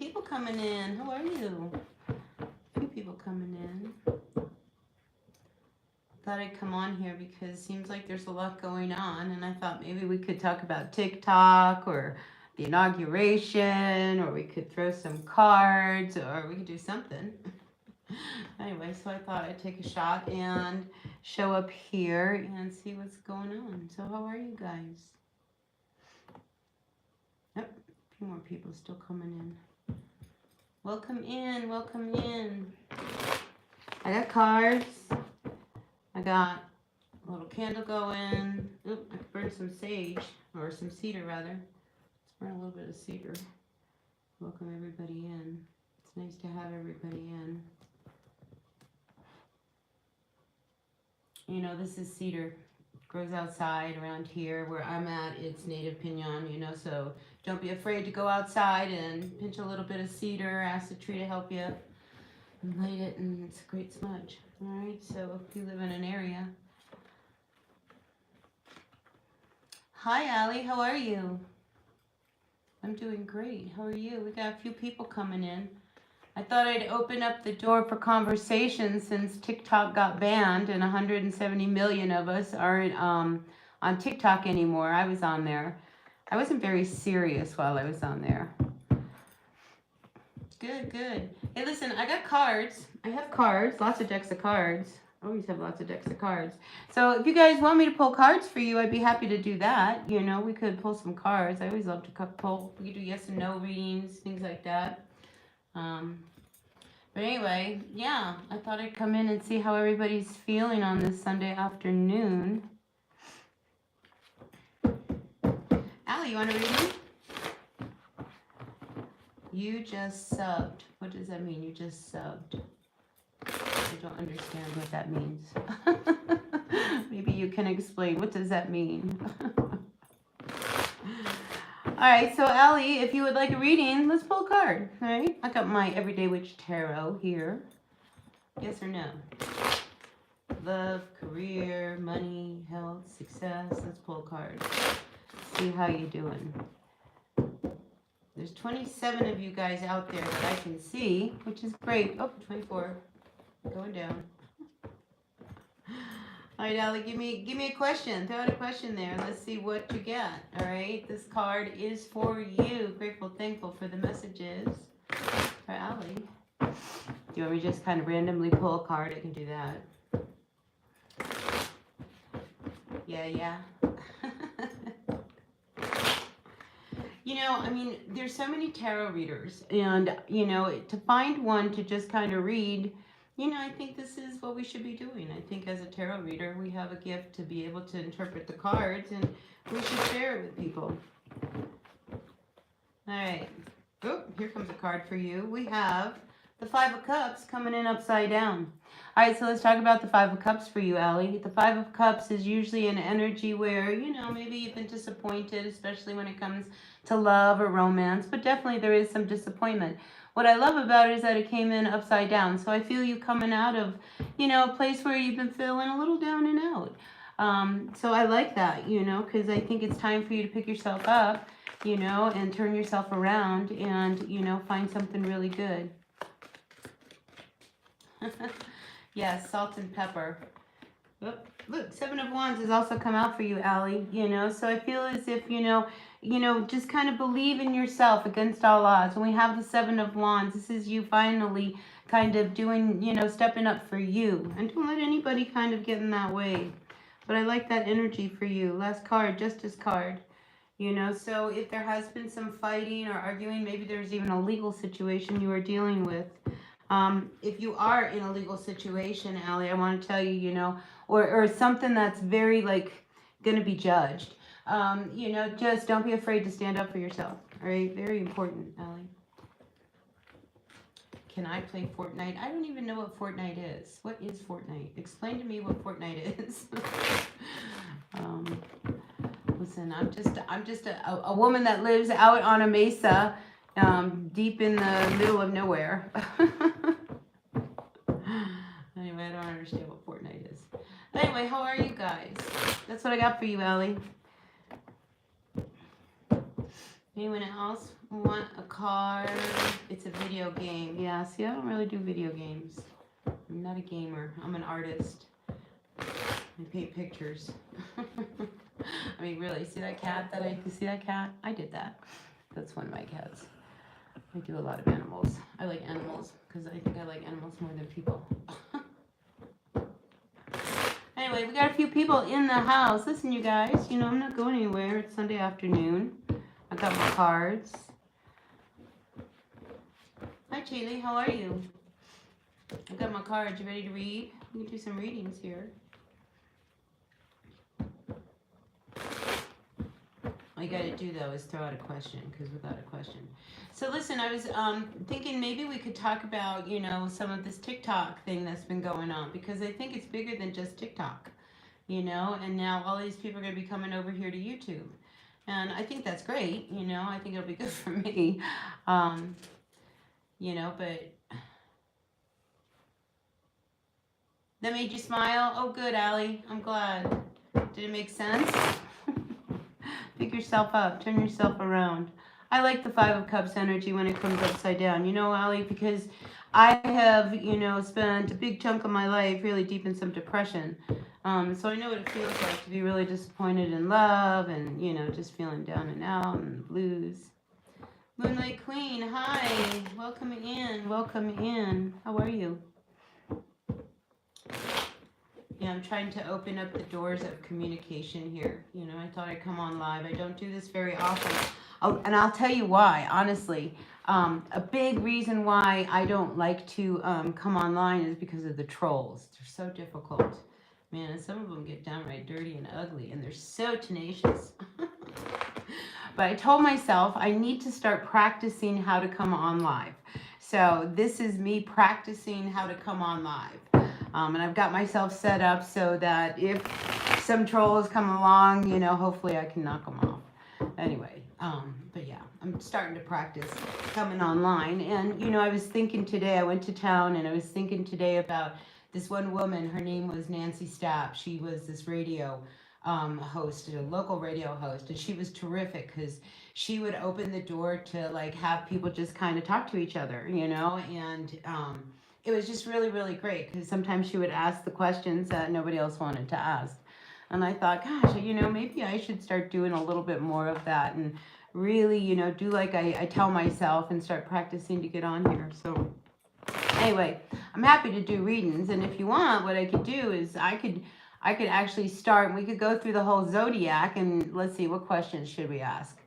people coming in. How are you? A few people coming in. Thought I'd come on here because it seems like there's a lot going on, and I thought maybe we could talk about TikTok or the inauguration, or we could throw some cards, or we could do something. Anyway, so I thought I'd take a shot and show up here and see what's going on. So how are you guys? Yep, a few more people still coming in. Welcome in, welcome in. I got cards. I got a little candle going. Oop, I could burn some sage, or some cedar rather. Let's burn a little bit of cedar. Welcome everybody in. It's nice to have everybody in. You know, this is cedar. Grows outside around here where I'm at. It's native pinyon, you know, so don't be afraid to go outside and pinch a little bit of cedar, ask the tree to help you, and light it, and it's a great smudge. All right, so if you live in an area. Hi, Allie, how are you? I'm doing great. How are you? We got a few people coming in. I thought I'd open up the door for conversation since TikTok got banned and 170 million of us aren't on TikTok anymore. I was on there. I wasn't very serious while I was on there. Good, good. Hey, listen, I got cards. I have cards, lots of decks of cards. I always have lots of decks of cards. So if you guys want me to pull cards for you, I'd be happy to do that. You know, we could pull some cards. I always love to pull. We could do yes and no readings, things like that. But anyway, yeah, I thought I'd come in and see how everybody's feeling on this Sunday afternoon. Allie, you want to read me? You just subbed. What does that mean? You just subbed. I don't understand what that means. Maybe you can explain. What does that mean? All right, so Allie, if you would like a reading, let's pull a card. All right, I got my Everyday Witch Tarot here. Yes or no? Love, career, money, health, success. Let's pull a card. See how you doing. There's 27 of you guys out there that I can see, which is great. Oh, 24. Going down. All right, Allie, give me a question. Throw out a question there. Let's see what you get. All right, this card is for you. Grateful, thankful for the messages. For Allie. Do you want me to just kind of randomly pull a card? I can do that. Yeah. You know, I mean, there's so many tarot readers, and, you know, to find one to just kind of read, you know, I think this is what we should be doing. I think as a tarot reader, we have a gift to be able to interpret the cards, and we should share it with people. All right. Oh, here comes a card for you. We have the Five of Cups coming in upside down. All right, so let's talk about the Five of Cups for you, Allie. The Five of Cups is usually an energy where, you know, maybe you've been disappointed, especially when it comes to love or romance, but definitely there is some disappointment. What I love about it is that it came in upside down. So I feel you coming out of, you know, a place where you've been feeling a little down and out. So I like that, you know, because I think it's time for you to pick yourself up, you know, and turn yourself around and, you know, find something really good. Yes, salt and pepper. Look, Seven of Wands has also come out for you, Allie, you know, so I feel as if, you know, just kind of believe in yourself against all odds. When we have the Seven of Wands, this is you finally kind of doing, you know, stepping up for you. And don't let anybody kind of get in that way. But I like that energy for you. Last card, Justice card. You know, so if there has been some fighting or arguing, maybe there's even a legal situation you are dealing with. If you are in a legal situation, Allie, I want to tell you, you know, or something that's very, like, going to be judged. You know, just don't be afraid to stand up for yourself. All right? Very important, Allie. Can I play Fortnite? I don't even know what Fortnite is. What is Fortnite? Explain to me what Fortnite is. Listen, I'm just a woman that lives out on a mesa, deep in the middle of nowhere. Anyway, I don't understand what Fortnite is. Anyway, how are you guys? That's what I got for you, Allie. Anyone else? want a card. It's a video game. Yeah, see, I don't really do video games. I'm not a gamer. I'm an artist. I paint pictures. I mean, really, see that cat see that cat? I did that. That's one of my cats. I do a lot of animals. I like animals because I think I like animals more than people. Anyway, we got a few people in the house. Listen, you guys, you know, I'm not going anywhere. It's Sunday afternoon. I got my cards. Hi, Chaylee. How are you? I got my cards. You ready to read? We can do some readings here. All you got to do, though, is throw out a question, because without a question. So, listen, I was thinking maybe we could talk about, you know, some of this TikTok thing that's been going on, because I think it's bigger than just TikTok, you know, and now all these people are going to be coming over here to YouTube. And I think that's great, you know, I think it'll be good for me, you know, but that made you smile? Oh, good, Allie. I'm glad. Did it make sense? Pick yourself up. Turn yourself around. I like the Five of Cups energy when it comes upside down. You know, Allie, because I have, you know, spent a big chunk of my life really deep in some depression. So I know what it feels like to be really disappointed in love and, you know, just feeling down and out and the blues. Moonlight Queen, hi. Welcome in. Welcome in. How are you? Yeah, I'm trying to open up the doors of communication here. You know, I thought I'd come on live. I don't do this very often. And I'll tell you why, honestly. A big reason why I don't like to come online is because of the trolls. They're so difficult. Man, and some of them get downright dirty and ugly, and they're so tenacious. But I told myself I need to start practicing how to come on live. So this is me practicing how to come on live. And I've got myself set up so that if some trolls come along, you know, hopefully I can knock them off. Anyway, but yeah, I'm starting to practice coming online. And, you know, I was thinking today, I went to town and I was thinking today about this one woman. Her name was Nancy Stapp. She was this radio host, a local radio host, and she was terrific because she would open the door to like have people just kind of talk to each other, you know, and it was just really, really great because sometimes she would ask the questions that nobody else wanted to ask. And I thought, gosh, you know, maybe I should start doing a little bit more of that and really, you know, do like I tell myself and start practicing to get on here. So anyway, I'm happy to do readings. And if you want, what I could do is I could actually start and we could go through the whole zodiac and let's see, what questions should we ask?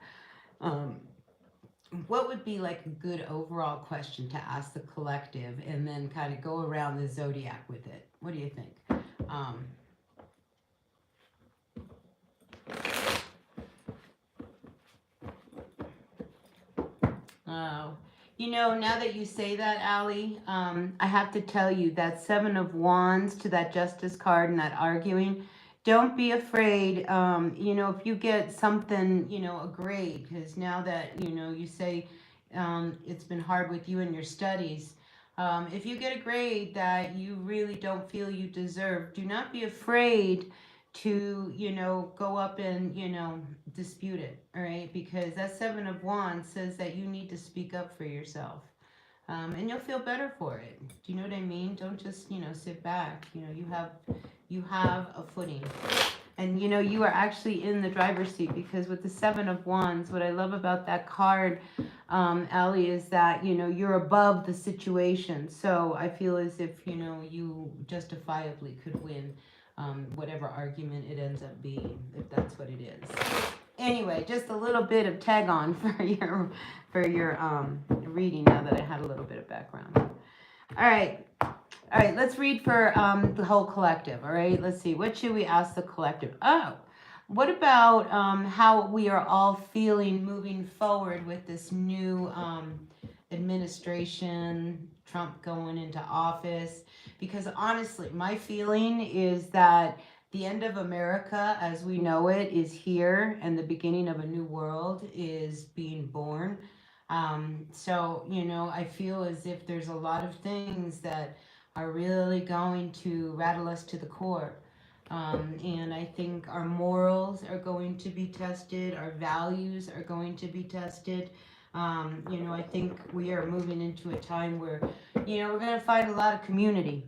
What would be like a good overall question to ask the collective and then kind of go around the zodiac with it? What do you think? You know, now that you say that, Allie, I have to tell you that Seven of Wands to that Justice card and that arguing, don't be afraid. You know, if you get something, you know, a grade, because now that, you know, you say it's been hard with you in your studies, if you get a grade that you really don't feel you deserve, do not be afraid to, you know, go up and, you know, dispute it, all right? Because that Seven of Wands says that you need to speak up for yourself. And you'll feel better for it. Do you know what I mean? Don't just, you know, sit back. You know, you have a footing. And, you know, you are actually in the driver's seat because with the Seven of Wands, what I love about that card, Allie, is that, you know, you're above the situation. So I feel as if, you know, you justifiably could win whatever argument it ends up being, if that's what it is. Anyway, just a little bit of tag on for your reading now that I had a little bit of background. All right, let's read for the whole collective. All right, let's see, what should we ask the collective? Oh, what about how we are all feeling moving forward with this new administration, Trump going into office? Because honestly, my feeling is that the end of America as we know it is here, and the beginning of a new world is being born. So, you know, I feel as if there's a lot of things that are really going to rattle us to the core. And I think our morals are going to be tested, our values are going to be tested. You know, I think we are moving into a time where, you know, we're going to find a lot of community.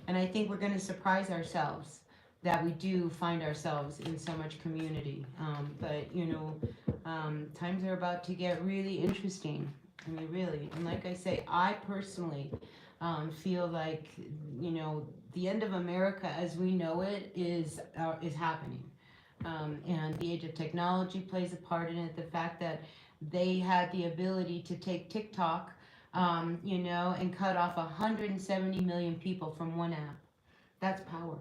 And I think we're going to surprise ourselves that we do find ourselves in so much community. But, you know, times are about to get really interesting. I mean, really. And like I say, I personally feel like, you know, the end of America as we know it is happening. And the age of technology plays a part in it. The fact that they had the ability to take TikTok, you know, and cut off 170 million people from one app. That's power.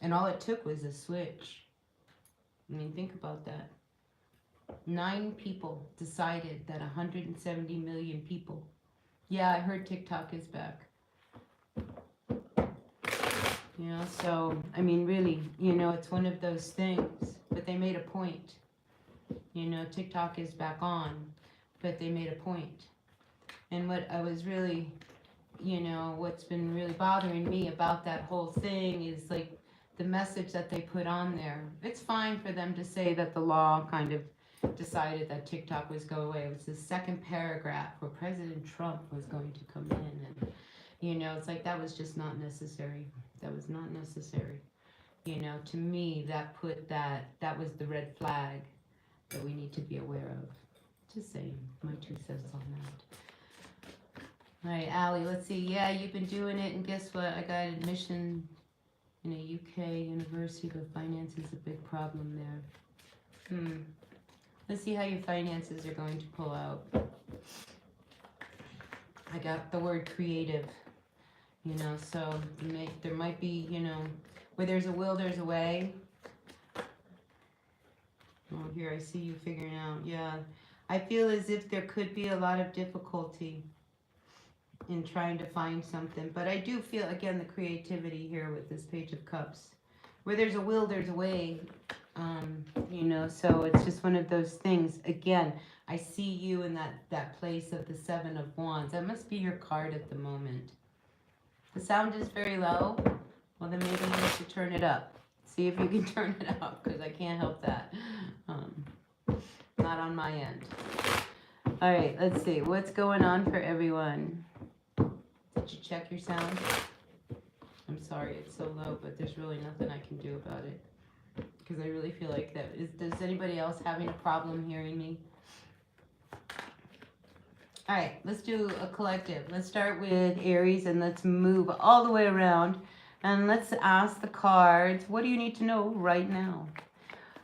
And all it took was a switch. I mean, think about that. 9 people decided that 170 million people. Yeah, I heard TikTok is back. You know, so, I mean, really, you know, it's one of those things. But they made a point. You know, TikTok is back on, but they made a point. And what I was really, you know, what's been really bothering me about that whole thing is like the message that they put on there. It's fine for them to say that the law kind of decided that TikTok was going away. It was the second paragraph where President Trump was going to come in, and you know, it's like that was just not necessary. That was not necessary. You know, to me, that was the red flag that we need to be aware of. Just saying my 2 cents on that. All right, Allie, let's see. Yeah, you've been doing it, and guess what? I got admission in a UK university, but finance is a big problem there. Let's see how your finances are going to pull out. I got the word creative, you know, so there might be, you know, where there's a will, there's a way. Oh, here I see you figuring out, yeah. I feel as if there could be a lot of difficulty in trying to find something. But I do feel, again, the creativity here with this Page of Cups. Where there's a will, there's a way. You know, so it's just one of those things. Again, I see you in that place of the 7 of Wands. That must be your card at the moment. The sound is very low. Well, then maybe you need to turn it up. See if you can turn it up, because I can't help that. Not on my end. All right, let's see. What's going on for everyone? Did you check your sound? I'm sorry, it's so low, but there's really nothing I can do about it. Because I really feel like that. Does anybody else having a problem hearing me? All right, let's do a collective. Let's start with Aries and let's move all the way around. And let's ask the cards, what do you need to know right now?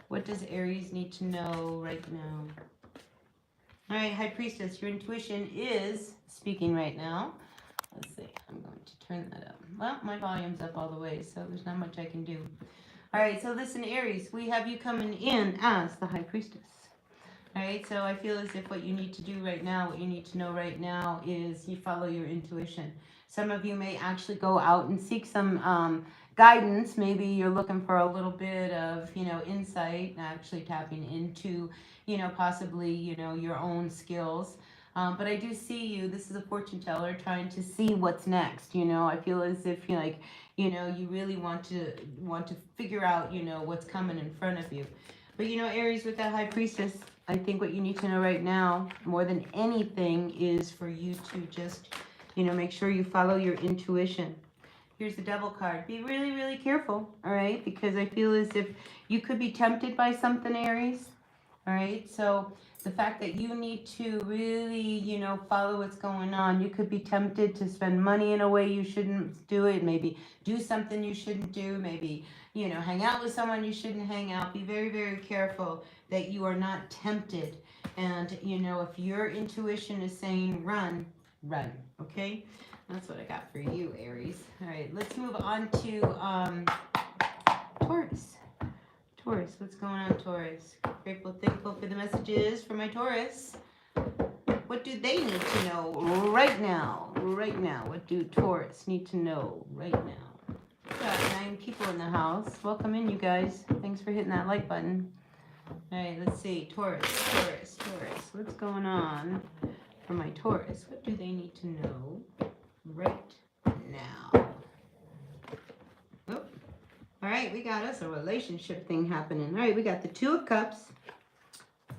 What does Aries need to know right now? All right, High Priestess, your intuition is speaking right now. Let's see, I'm going to turn that up. Well, my volume's up all the way, so there's not much I can do. All right, so listen, Aries, we have you coming in as the High Priestess. All right, so I feel as if what you need to do right now, what you need to know right now is you follow your intuition. Some of you may actually go out and seek some guidance. Maybe you're looking for a little bit of, you know, insight, actually tapping into, you know, possibly, you know, your own skills. But I do see you, this is a fortune teller, trying to see what's next. You know, I feel as if you're like, you know, you really want to figure out, you know, what's coming in front of you. But, you know, Aries, with that High Priestess, I think what you need to know right now, more than anything, is for you to just, you know, make sure you follow your intuition. Here's the Devil card. Be really, really careful, all right? Because I feel as if you could be tempted by something, Aries, all right? So the fact that you need to really, you know, follow what's going on. You could be tempted to spend money in a way you shouldn't do it. Maybe do something you shouldn't do. Maybe, you know, hang out with someone you shouldn't hang out. Be very, very careful that you are not tempted. And, you know, if your intuition is saying run, run, okay? That's what I got for you, Aries. All right, let's move on to Taurus. Taurus, what's going on, Taurus? Grateful, thankful for the messages for my Taurus. What do they need to know right now? Right now, what do Taurus need to know right now? Got 9 people in the house. Welcome in, you guys. Thanks for hitting that like button. All right, let's see. Taurus, Taurus, Taurus. What's going on for my Taurus? What do they need to know right now? Oh. All right, we got us a relationship thing happening. All right, we got the 2 of Cups,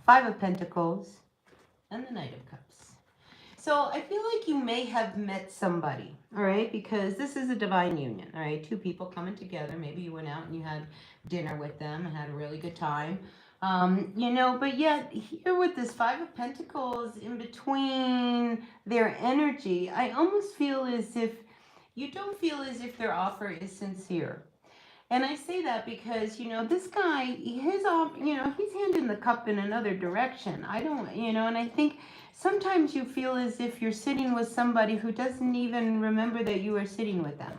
5 of Pentacles, and the Knight of Cups. So I feel like you may have met somebody, all right, because this is a divine union, all right, two people coming together. Maybe you went out and you had dinner with them and had a really good time. But yet here with this Five of Pentacles in between their energy, I almost feel as if you don't feel as if their offer is sincere. And I say that because, this guy, he's handing the cup in another direction. I don't, and I think sometimes you feel as if you're sitting with somebody who doesn't even remember that you are sitting with them.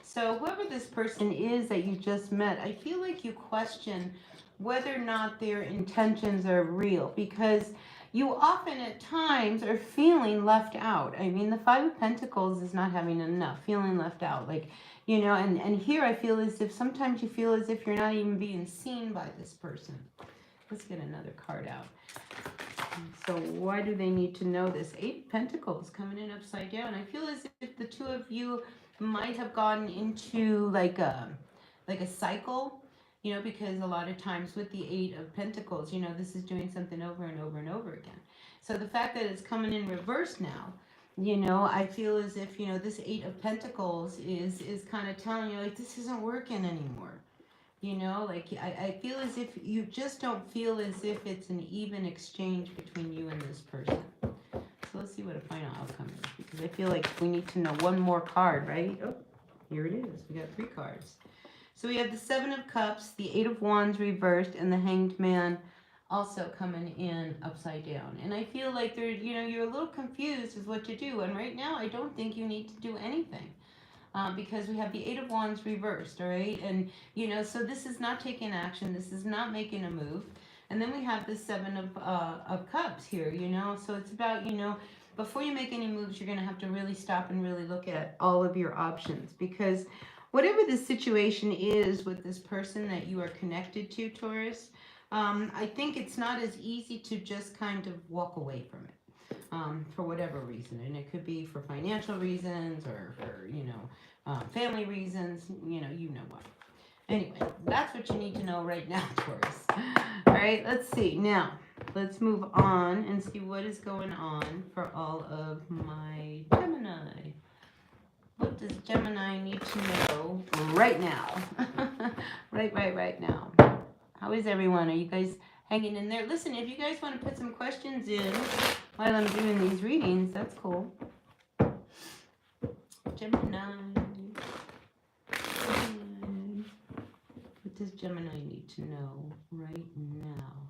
So whoever this person is that you just met, I feel like you question whether or not their intentions are real, because you often at times are feeling left out. I mean, the Five of Pentacles is not having enough, feeling left out. Like, and here I feel as if sometimes you feel as if you're not even being seen by this person. Let's get another card out. So why do they need to know this? Eight of Pentacles coming in upside down. I feel as if the two of you might have gotten into like a cycle, because a lot of times with the Eight of Pentacles, this is doing something over and over and over again. So the fact that it's coming in reverse now, I feel as if, this Eight of Pentacles is kind of telling you, like, this isn't working anymore. I feel as if you just don't feel as if it's an even exchange between you and this person. So let's see what a final outcome is, because I feel like we need to know one more card, right? Oh, here it is. We got 3 cards. So we have the Seven of Cups, the Eight of Wands reversed, and the Hanged Man also coming in upside down. And I feel like you're a little confused as what to do. And right now, I don't think you need to do anything. Because we have the Eight of Wands reversed, all right? And, so this is not taking action. This is not making a move. And then we have the Seven of Cups here, So it's about, before you make any moves, you're going to have to really stop and really look at all of your options. Because whatever the situation is with this person that you are connected to, Taurus, I think it's not as easy to just kind of walk away from it. For whatever reason, and it could be for financial reasons or for family reasons, you know what. Anyway, that's what you need to know right now, Taurus. All right, let's see. Now, let's move on and see what is going on for all of my Gemini. What does Gemini need to know right now? right now. How is everyone? Are you guys hanging in there? Listen, if you guys want to put some questions in while I'm doing these readings, that's cool. Gemini. What does Gemini need to know right now?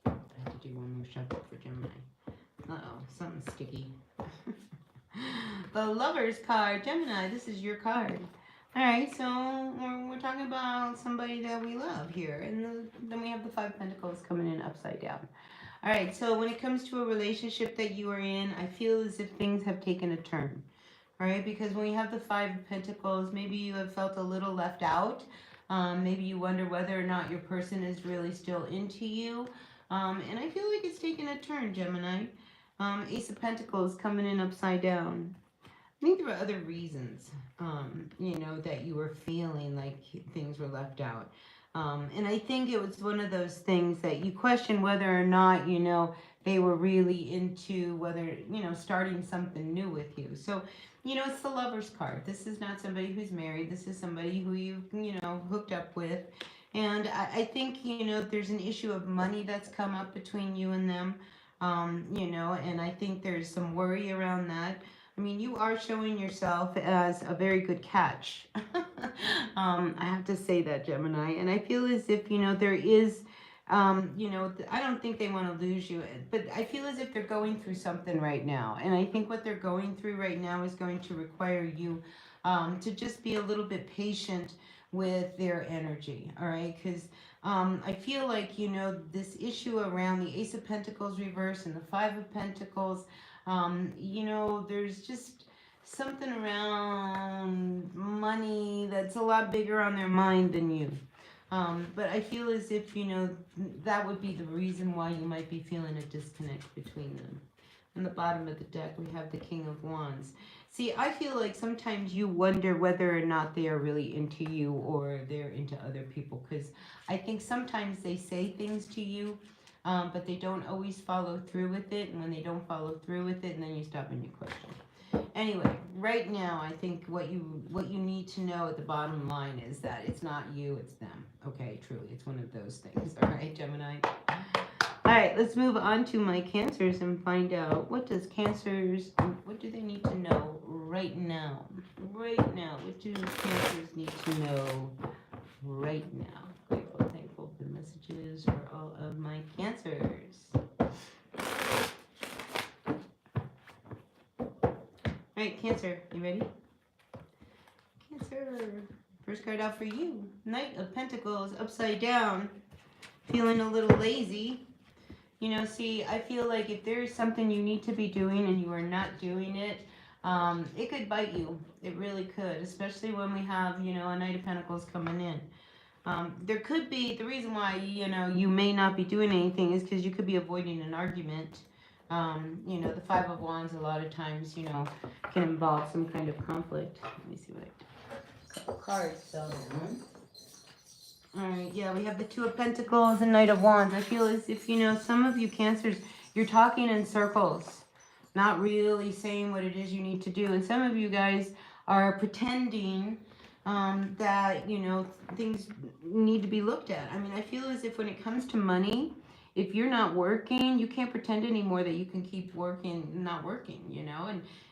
I have to do one more shuffle for Gemini. Uh-oh, something's sticky. The Lovers card. Gemini, this is your card. All right, so we're talking about somebody that we love here. And then we have the Five of Pentacles coming in upside down. All right, so when it comes to a relationship that you are in, I feel as if things have taken a turn. All right, because when you have the Five of Pentacles, maybe you have felt a little left out. Maybe you wonder whether or not your person is really still into you. And I feel like it's taken a turn, Gemini. Ace of Pentacles coming in upside down. I think there were other reasons, that you were feeling like things were left out. And I think it was one of those things that you question whether or not, they were really into whether, starting something new with you. So, it's the Lover's card. This is not somebody who's married. This is somebody who you've, hooked up with. And I think, there's an issue of money that's come up between you and them, and I think there's some worry around that. I mean, you are showing yourself as a very good catch. I have to say that, Gemini. And I feel as if, there is, I don't think they want to lose you, but I feel as if they're going through something right now. And I think what they're going through right now is going to require you to just be a little bit patient with their energy, all right? Because I feel like, this issue around the Ace of Pentacles reverse and the Five of Pentacles, there's just something around money that's a lot bigger on their mind than you. But I feel as if, that would be the reason why you might be feeling a disconnect between them. In the bottom of the deck, we have the King of Wands. See, I feel like sometimes you wonder whether or not they are really into you or they're into other people. Because I think sometimes they say things to you, but they don't always follow through with it. And when they don't follow through with it, and then you stop and you question. Anyway, right now, I think what you need to know at the bottom line is that it's not you, it's them. Okay, truly, it's one of those things. All right, Gemini. All right, let's move on to my Cancers and find out what do they need to know right now? Right now, what do Cancers need to know right now? Grateful, thankful for the messages for all of my Cancers. All right, Cancer, you ready? Cancer, first card out for you. Knight of Pentacles, upside down. Feeling a little lazy. You know, see, I feel like if there's something you need to be doing and you are not doing it, it could bite you. It really could, especially when we have, you know, a Knight of Pentacles coming in. There could be, the reason why, you know, you may not be doing anything is because you could be avoiding an argument. You know, the Five of Wands a lot of times, you know, can involve some kind of conflict. Let me see what cards fell down. Alright, yeah, we have the Two of Pentacles and Knight of Wands. I feel as if, you know, some of you Cancers, you're talking in circles, not really saying what it is you need to do. And some of you guys are pretending that, you know, things need to be looked at. I mean, I feel as if when it comes to money, if you're not working, you can't pretend anymore that you can keep working, not working, you know.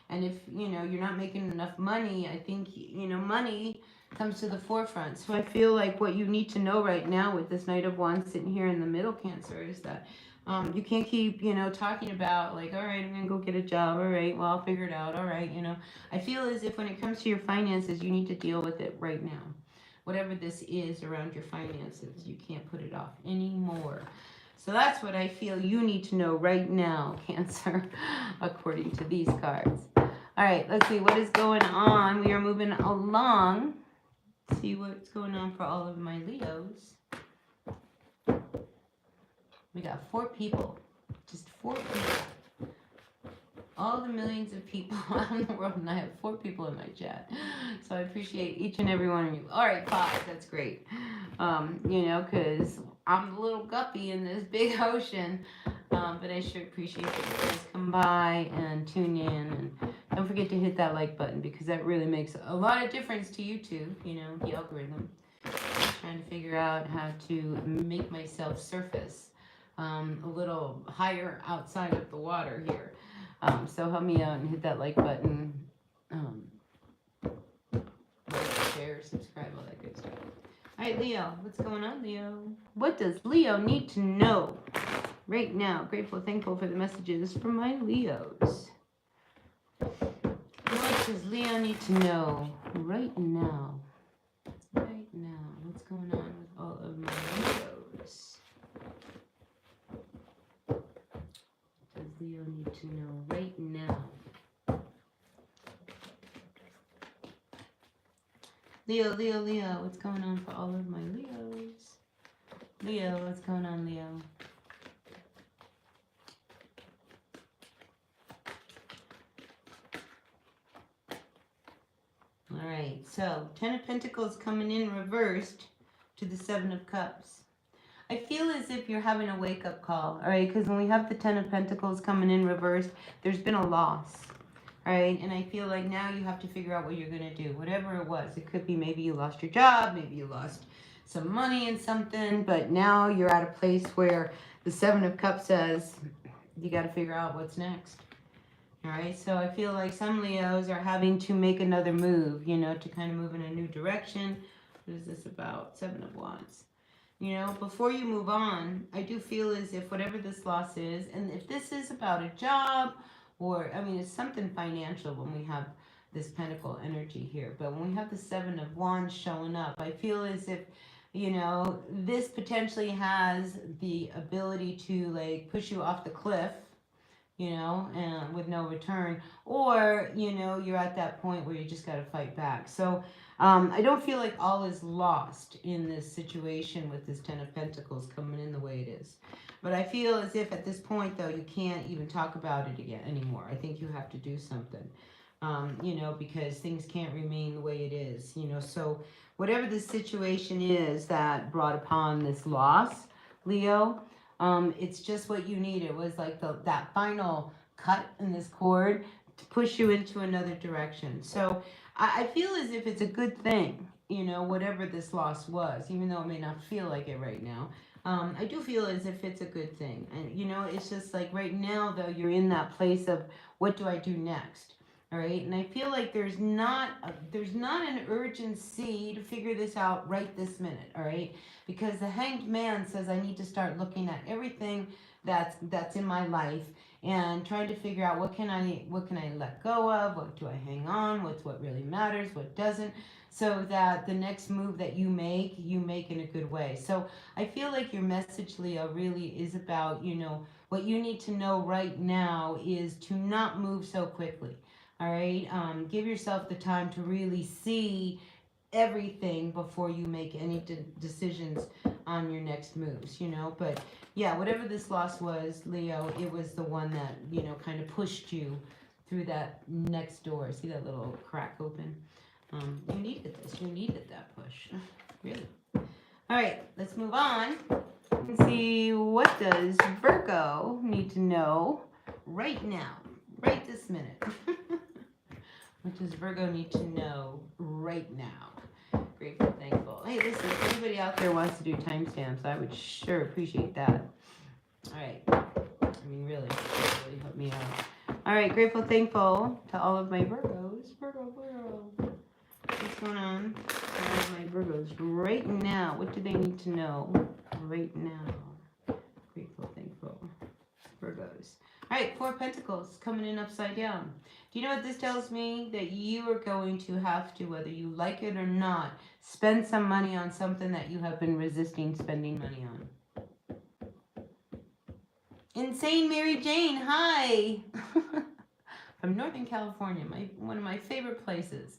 And if, you know, you're not making enough money, I think, you know, money comes to the forefront. So I feel like what you need to know right now with this Knight of Wands sitting here in the middle, Cancer, is that you can't keep, you know, talking about like, all right, I'm going to go get a job. All right, well, I'll figure it out. All right, you know. I feel as if when it comes to your finances, you need to deal with it right now. Whatever this is around your finances, you can't put it off anymore. So that's what I feel you need to know right now, Cancer, according to these cards. All right, let's see what is going on. We are moving along. See what's going on for all of my Leos. We got 4 people. Just 4 people. All the millions of people around the world, and I have 4 people in my chat. So I appreciate each and every one of you. All right, 5. That's great. You know, because I'm the little guppy in this big ocean. But I sure appreciate that you guys come by and tune in. And don't forget to hit that like button because that really makes a lot of difference to YouTube, you know, the algorithm. I'm trying to figure out how to make myself surface a little higher outside of the water here. So help me out and hit that like button. Like, share, subscribe, all that good stuff. All right, Leo, what's going on, Leo? What does Leo need to know right now? Grateful, thankful for the messages from my Leos. What does Leo need to know right now? Right now, what's going on with all of my Leos? What does Leo need to know right now? Leo, Leo, Leo, what's going on for all of my Leos? Leo, what's going on, Leo? All right, so 10 of Pentacles coming in reversed to the 7 of Cups. I feel as if you're having a wake-up call, all right? Because when we have the 10 of Pentacles coming in reversed, there's been a loss, all right? And I feel like now you have to figure out what you're going to do, whatever it was. It could be maybe you lost your job, maybe you lost some money in something, but now you're at a place where the 7 of Cups says you got to figure out what's next. All right, so I feel like some Leos are having to make another move, you know, to kind of move in a new direction. What is this about? 7 of Wands. You know, before you move on, I do feel as if whatever this loss is, and if this is about a job or, I mean, it's something financial when we have this Pentacle energy here. But when we have the 7 of Wands showing up, I feel as if, you know, this potentially has the ability to, like, push you off the cliff, you know, and with no return, or, you know, you're at that point where you just got to fight back. So I don't feel like all is lost in this situation with this Ten of Pentacles coming in the way it is. But I feel as if at this point, though, you can't even talk about it again anymore. I think you have to do something, you know, because things can't remain the way it is, you know. So whatever the situation is that brought upon this loss, Leo, it's just what you needed. It was like that final cut in this cord to push you into another direction. So I feel as if it's a good thing, you know, whatever this loss was, even though it may not feel like it right now. I do feel as if it's a good thing. And, you know, it's just like right now, though, you're in that place of what do I do next? All right. And I feel like there's not an urgency to figure this out right this minute. All right. Because the Hanged Man says I need to start looking at everything that's in my life and trying to figure out what can I let go of, what do I hang on, what really matters, what doesn't, so that the next move that you make in a good way. So I feel like your message, Leo, really is about, you know, what you need to know right now is to not move so quickly. All right, give yourself the time to really see everything before you make any decisions on your next moves, you know. But yeah, whatever this loss was, Leo, it was the one that, you know, kind of pushed you through that next door. See that little crack open? You needed this. You needed that push. Really. All right, let's move on and see what does Virgo need to know right now, right this minute. What does Virgo need to know right now? Grateful, thankful. Hey, listen, if anybody out there wants to do timestamps, I would sure appreciate that. All right. I mean, really help me out. All right, grateful, thankful to all of my Virgos. Virgo. What's going on? All of my Virgos right now. What do they need to know right now? Grateful, thankful. Virgos. All right, Four of Pentacles coming in upside down. Do you know what this tells me? That you are going to have to, whether you like it or not, spend some money on something that you have been resisting spending money on. Insane Mary Jane, hi! From Northern California, one of my favorite places.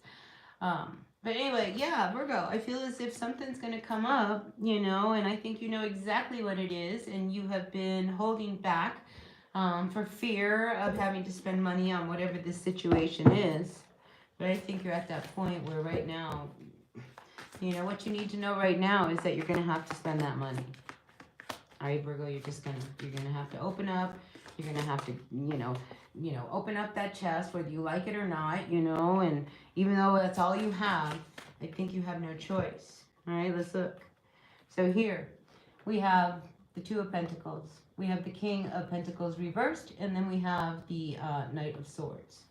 But anyway, yeah, Virgo, I feel as if something's going to come up, you know, and I think you know exactly what it is, and you have been holding back for fear of having to spend money on whatever this situation is. But I think you're at that point where right now, you know, what you need to know right now is that you're going to have to spend that money. All right, Virgo, you're going to have to open up. You're going to have to, you know, open up that chest, whether you like it or not, you know, and even though that's all you have, I think you have no choice. All right, let's look. So here we have the Two of Pentacles. We have the King of Pentacles reversed, and then we have the Knight of Swords.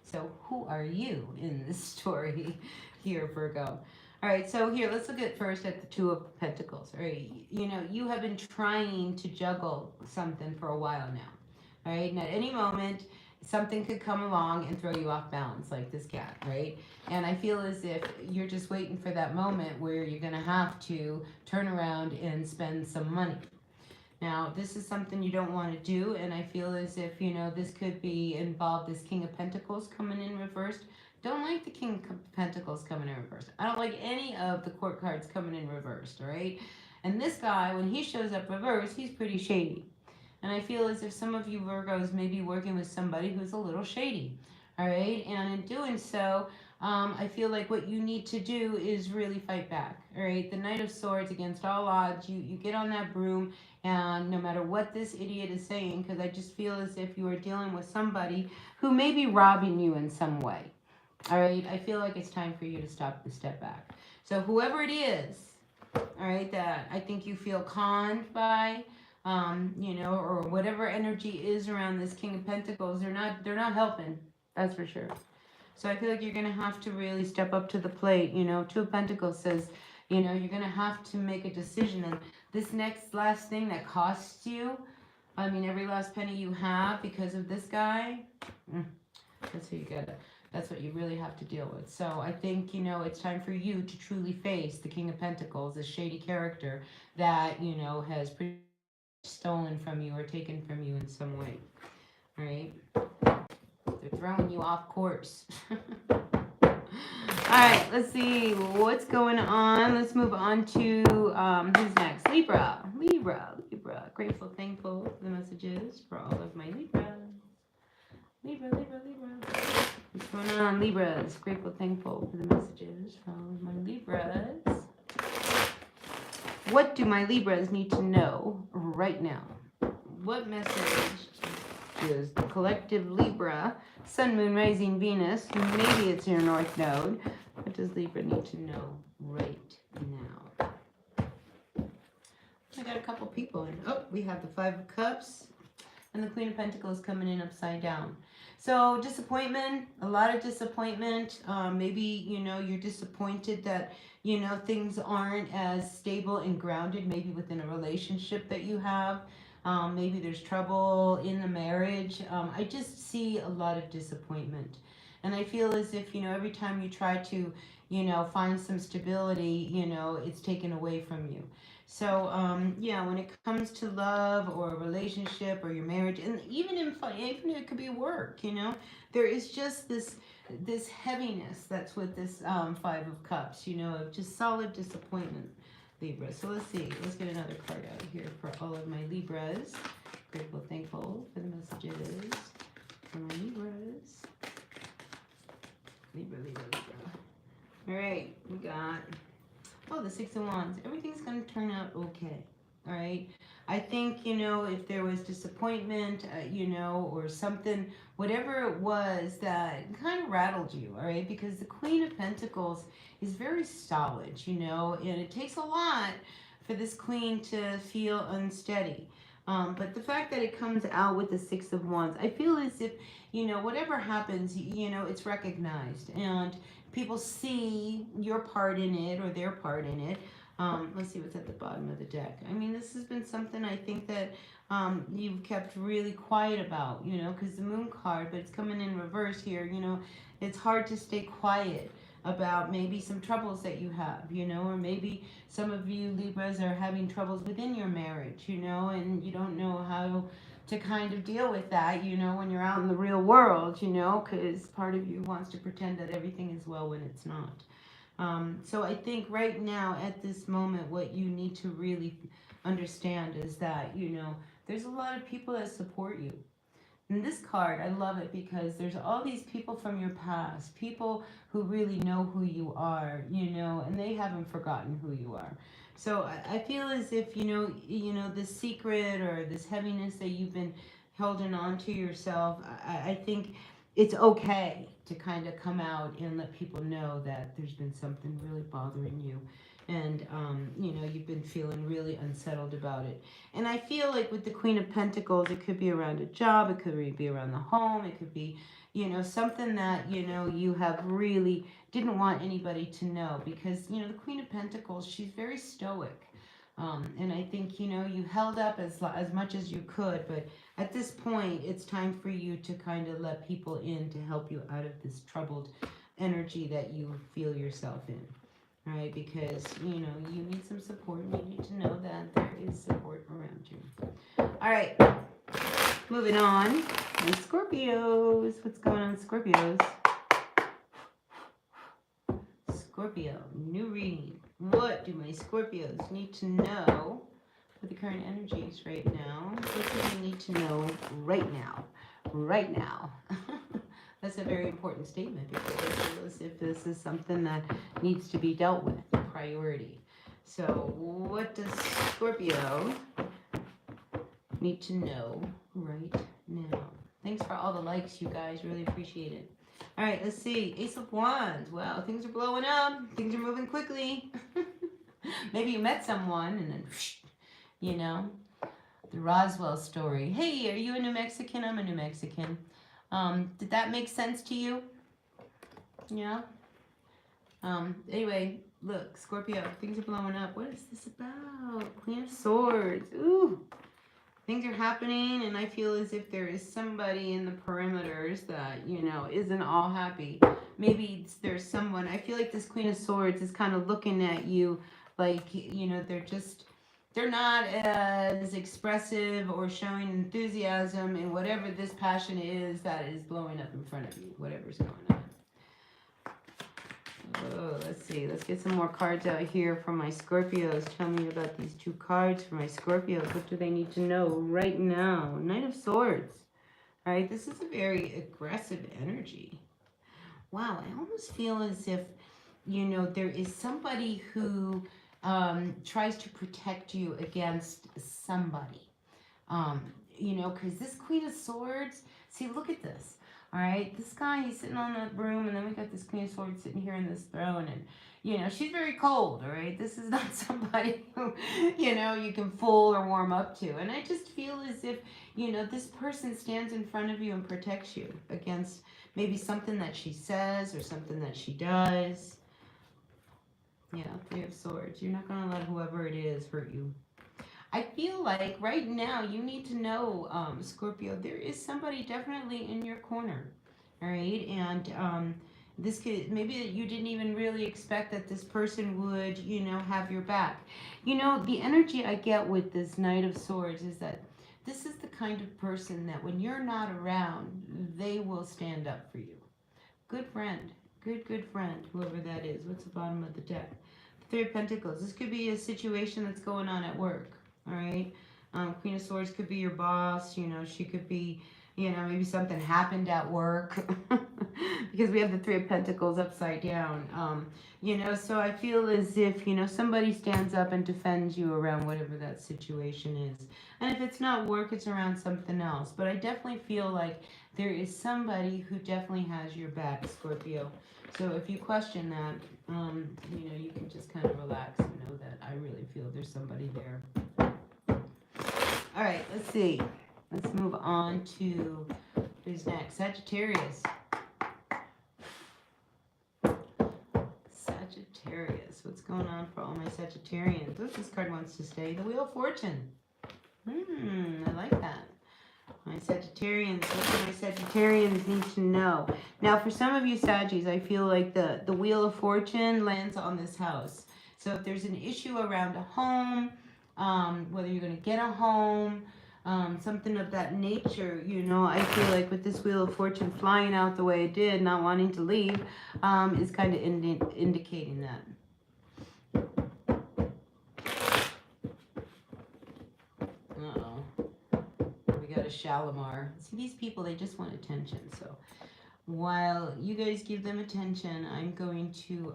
So who are you in this story here, Virgo? All right, so here, let's look at first at the Two of Pentacles. All right, you know, you have been trying to juggle something for a while now. All right, and at any moment, something could come along and throw you off balance, like this cat, right? And I feel as if you're just waiting for that moment where you're going to have to turn around and spend some money. Now, this is something you don't want to do, and I feel as if, you know, this could be involved, this King of Pentacles coming in reversed. Don't like the King of Pentacles coming in reversed. I don't like any of the court cards coming in reversed, all right? And this guy, when he shows up reversed, he's pretty shady. And I feel as if some of you Virgos may be working with somebody who's a little shady, all right? And in doing so, I feel like what you need to do is really fight back, all right? The Knight of Swords, against all odds, you get on that broom, and no matter what this idiot is saying, because I just feel as if you are dealing with somebody who may be robbing you in some way, all right? I feel like it's time for you to step back. So whoever it is, all right, that I think you feel conned by, you know, or whatever energy is around this King of Pentacles, they're not helping. That's for sure. So I feel like you're gonna have to really step up to the plate. You know, Two of Pentacles says, you know, you're gonna have to make a decision, and this last thing that costs you, I mean, every last penny you have because of this guy, that's who you gotta. That's what you really have to deal with. So I think, you know, it's time for you to truly face the King of Pentacles, this shady character that, you know, has stolen from you or taken from you in some way. All right, they're throwing you off course. All right, let's see what's going on. Let's move on to who's next? Libra. Libra. Grateful, thankful for the messages for all of my Libras. Libra. What's going on, Libras? Grateful, thankful for the messages for all of my Libras. What do my Libras need to know right now? What message does the collective Libra, Sun, Moon, Rising, Venus, maybe it's your North Node, what does Libra need to know right now? I got a couple people in. Oh, we have the Five of Cups and the Queen of Pentacles coming in upside down. So disappointment, a lot of disappointment. Maybe, you're disappointed that, things aren't as stable and grounded, maybe within a relationship that you have. Maybe there's trouble in the marriage. I just see a lot of disappointment. And I feel as if, every time you try to, find some stability, it's taken away from you. So, when it comes to love or a relationship or your marriage, and even even it could be work, there is just this heaviness that's with this Five of Cups, of just solid disappointment, Libra. So let's see. Let's get another card out here for all of my Libras. Grateful, thankful for the messages for my Libras. Libra. All right, we got... Oh, the Six of Wands. Everything's going to turn out okay. All right. I think, if there was disappointment, or something, whatever it was that kind of rattled you, all right? Because the Queen of Pentacles is very solid, and it takes a lot for this Queen to feel unsteady. But the fact that it comes out with the Six of Wands, I feel as if, whatever happens, it's recognized. And people see your part in it or their part in it. Let's see what's at the bottom of the deck. I mean, this has been something I think that you've kept really quiet about, because the Moon card, but it's coming in reverse here, it's hard to stay quiet about maybe some troubles that you have, or maybe some of you Libras are having troubles within your marriage, and you don't know how to kind of deal with that, when you're out in the real world, because part of you wants to pretend that everything is well when it's not. So I think right now at this moment, what you need to really understand is that, there's a lot of people that support you. And this card, I love it because there's all these people from your past, people who really know who you are, and they haven't forgotten who you are. So I feel as if, this secret or this heaviness that you've been holding on to yourself, I think it's okay to kind of come out and let people know that there's been something really bothering you. And, you've been feeling really unsettled about it. And I feel like with the Queen of Pentacles, it could be around a job, it could be around the home, it could be, something that, you have really didn't want anybody to know. Because, the Queen of Pentacles, she's very stoic. And I think, you held up as much as you could, but at this point, it's time for you to kind of let people in to help you out of this troubled energy that you feel yourself in. Right, because, you need some support, and you need to know that there is support around you. All right, moving on. And Scorpios, what's going on, Scorpios? Scorpio, new reading. What do my Scorpios need to know with the current energies right now? What do they need to know right now? Right now. That's a very important statement because I feel as if this is something that needs to be dealt with, a priority. So what does Scorpio need to know right now? Thanks for all the likes, you guys. Really appreciate it. All right, let's see. Ace of Wands. Wow, things are blowing up. Things are moving quickly. Maybe you met someone and then, the Roswell story. Hey, are you a New Mexican? I'm a New Mexican. Did that make sense to you? Yeah. Anyway, look, Scorpio, things are blowing up. What is this about? Queen of Swords. Ooh. Things are happening, and I feel as if there is somebody in the perimeters that, isn't all happy. Maybe there's someone. I feel like this Queen of Swords is kind of looking at you like, they're not as expressive or showing enthusiasm in whatever this passion is that is blowing up in front of you, whatever's going on. Oh, let's see. Let's get some more cards out here for my Scorpios. Tell me about these 2 cards for my Scorpios. What do they need to know right now? Knight of Swords. All right, this is a very aggressive energy. Wow, I almost feel as if, you know, there is somebody who tries to protect you against somebody. You know, because this Queen of Swords, see, look at this. All right, this guy, he's sitting on that broom, and then we got this Queen of Swords sitting here in this throne, and, you know, she's very cold, all right? This is not somebody who, you know, you can fool or warm up to. And I just feel as if, you know, this person stands in front of you and protects you against maybe something that she says or something that she does. Yeah, 3 of Swords. You're not going to let whoever it is hurt you. I feel like right now you need to know, Scorpio, there is somebody definitely in your corner, all right? And this could, maybe you didn't even really expect that this person would, you know, have your back. You know, the energy I get with this Knight of Swords is that this is the kind of person that when you're not around, they will stand up for you. Good friend, good friend, whoever that is. What's the bottom of the deck? The 3 of Pentacles. This could be a situation that's going on at work. All right. Queen of Swords could be your boss. You know, she could be, you know, maybe something happened at work because we have the 3 of Pentacles upside down. You know, so I feel as if, you know, somebody stands up and defends you around whatever that situation is. And if it's not work, it's around something else. But I definitely feel like there is somebody who definitely has your back, Scorpio. So if you question that, you know, you can just kind of relax and know that I really feel there's somebody there. All right, let's see. Let's move on to who's next. Sagittarius. Sagittarius. What's going on for all my Sagittarians? Look, this card wants to stay. The Wheel of Fortune. I like that. My Sagittarians. What do my Sagittarians need to know? Now, for some of you Saggies, I feel like the Wheel of Fortune lands on this house. So if there's an issue around a home, whether you're going to get a home, something of that nature, you know, I feel like with this Wheel of Fortune flying out the way it did, not wanting to leave, is kind of indicating that. Uh-oh. We got a Shalimar. See, these people, they just want attention. So while you guys give them attention, I'm going to,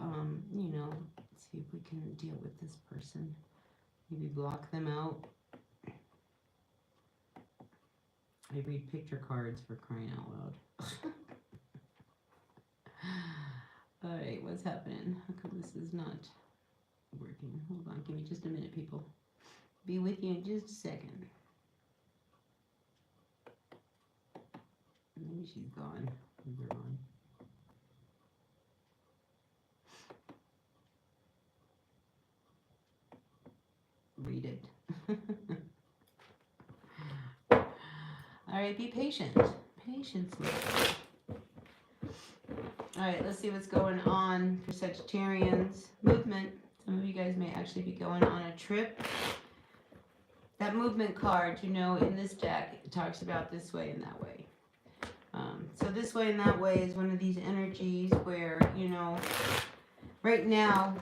you know, see if we can deal with this person. Maybe block them out. I read picture cards for crying out loud. Alright, what's happening? How come this is not working? Hold on, give me just a minute, people. Be with you in just a second. Maybe she's gone. Maybe they're on. Read it. Alright, be patient. Patience with it. Alright, let's see what's going on for Sagittarians. Movement. Some of you guys may actually be going on a trip. That movement card, you know, in this deck, it talks about this way and that way. So this way and that way is one of these energies where, you know, right now,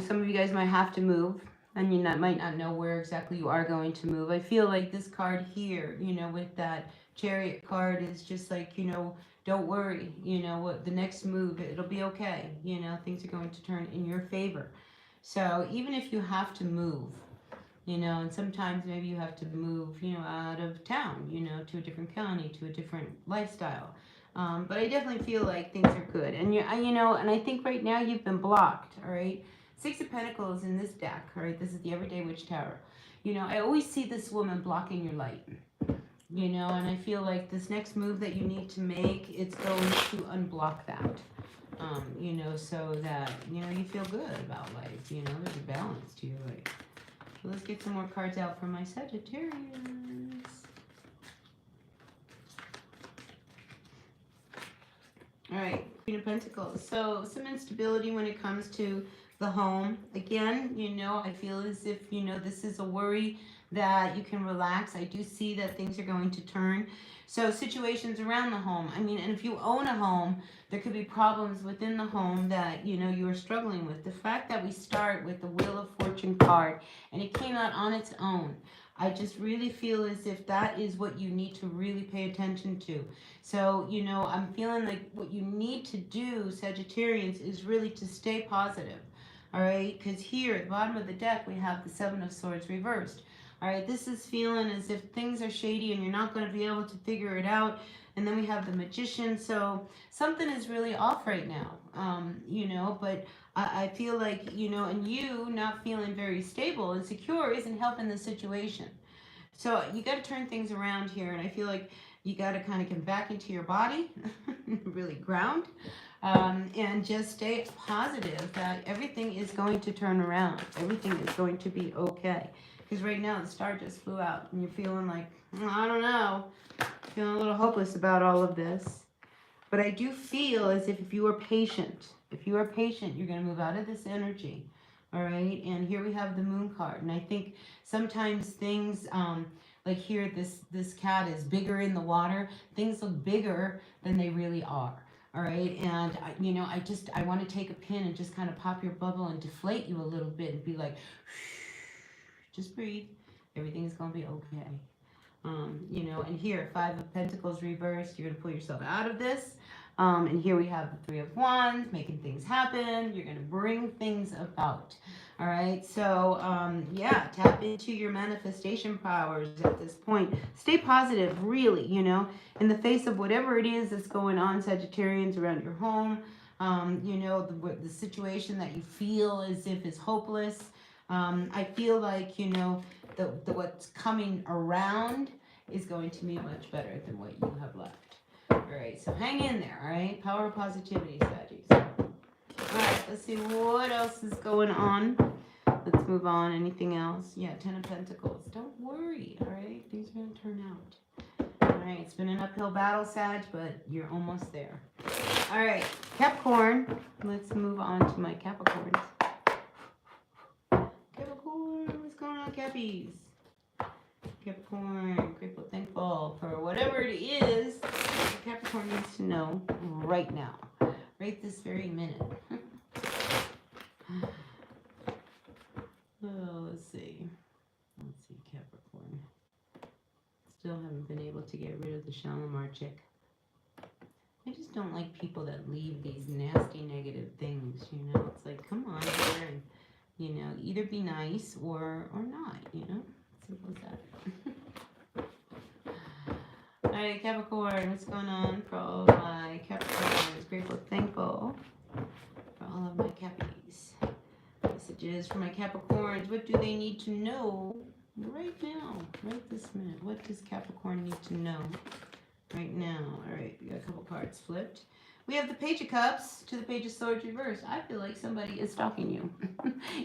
some of you guys might have to move. And you might not know where exactly you are going to move. I feel like this card here, you know, with that Chariot card is just like, you know, don't worry, you know, what the next move, it'll be okay. You know, things are going to turn in your favor. So even if you have to move, you know, and sometimes maybe you have to move, you know, out of town, you know, to a different county, to a different lifestyle. But I definitely feel like things are good. And, you know, and I think right now you've been blocked, all right? 6 of Pentacles in this deck, all right? This is the Everyday Witch Tower. You know, I always see this woman blocking your light. You know, and I feel like this next move that you need to make, it's going to unblock that. You know, so that, you know, you feel good about life. You know, there's a balance to your life. So let's get some more cards out for my Sagittarians. All right, Queen of Pentacles. So some instability when it comes to the home. Again, you know, I feel as if, you know, this is a worry that you can relax. I do see that things are going to turn. So situations around the home. I mean, and if you own a home, there could be problems within the home that, you know, you are struggling with. The fact that we start with the Wheel of Fortune card and it came out on its own, I just really feel as if that is what you need to really pay attention to. So, you know, I'm feeling like what you need to do, Sagittarians, is really to stay positive. All right, because here at the bottom of the deck, we have the Seven of Swords reversed. All right, this is feeling as if things are shady and you're not going to be able to figure it out. And then we have the Magician. So something is really off right now, you know, but I feel like, you know, and you not feeling very stable and secure isn't helping the situation. So you got to turn things around here. And I feel like you got to kind of get back into your body, really ground, and just stay positive that everything is going to turn around. Everything is going to be okay. Because right now the star just flew out and you're feeling like, I don't know, feeling a little hopeless about all of this. But I do feel as if you are patient, you're going to move out of this energy. All right. And here we have the moon card. And I think sometimes things, like here, this cat is bigger in the water. Things look bigger than they really are. All right. And, you know, I want to take a pin and just kind of pop your bubble and deflate you a little bit and be like, just breathe. Everything's going to be okay. You know, and here, Five of Pentacles reversed. You're going to pull yourself out of this. And here we have the Three of Wands, making things happen. You're going to bring things about. All right. So, yeah, tap into your manifestation powers at this point. Stay positive, really, you know, in the face of whatever it is that's going on, Sagittarians, around your home. You know, the situation that you feel as if is hopeless. I feel like, you know, the what's coming around is going to be much better than what you have left. All right, so hang in there, all right? Power of positivity, Saggies. All right, let's see what else is going on. Let's move on. Anything else? Yeah, Ten of Pentacles. Don't worry, all right? Things are going to turn out. All right, it's been an uphill battle, Sag, but you're almost there. All right, Capricorn. Let's move on to my Capricorns. Capricorn, what's going on, Cappies? Capricorn, grateful, thankful for whatever it is Capricorn needs to know right now, right this very minute. Oh, let's see, Capricorn. Still haven't been able to get rid of the Shalimar chick. I just don't like people that leave these nasty negative things, you know. It's like, come on here and, you know, either be nice or not, you know. Simple as that. All right, Capricorn, what's going on for all of my Capricorns? Grateful, thankful for all of my Cappies. Messages for my Capricorns. What do they need to know right now, right this minute? What does Capricorn need to know right now? All right, we got a couple cards flipped. We have the Page of Cups to the Page of Swords reversed. I feel like somebody is stalking you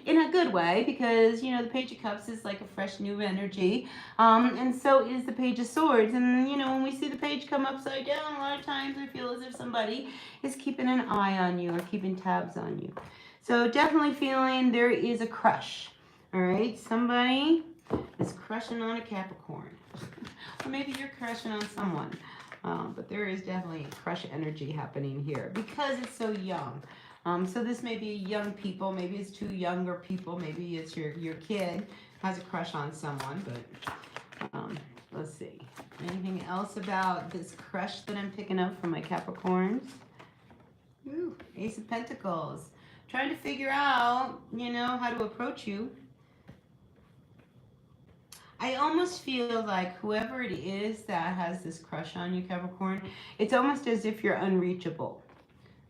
in a good way because, you know, the Page of Cups is like a fresh new energy. And so is the Page of Swords. And, you know, when we see the page come upside down, a lot of times I feel as if somebody is keeping an eye on you or keeping tabs on you. So definitely feeling there is a crush. All right, somebody is crushing on a Capricorn. Or maybe you're crushing on someone. But there is definitely a crush energy happening here because it's so young. So this may be young people, maybe it's two younger people, maybe it's your kid has a crush on someone, but let's see. Anything else about this crush that I'm picking up from my Capricorns? Ooh, Ace of Pentacles. Trying to figure out, you know, how to approach you. I almost feel like whoever it is that has this crush on you, Capricorn, it's almost as if you're unreachable.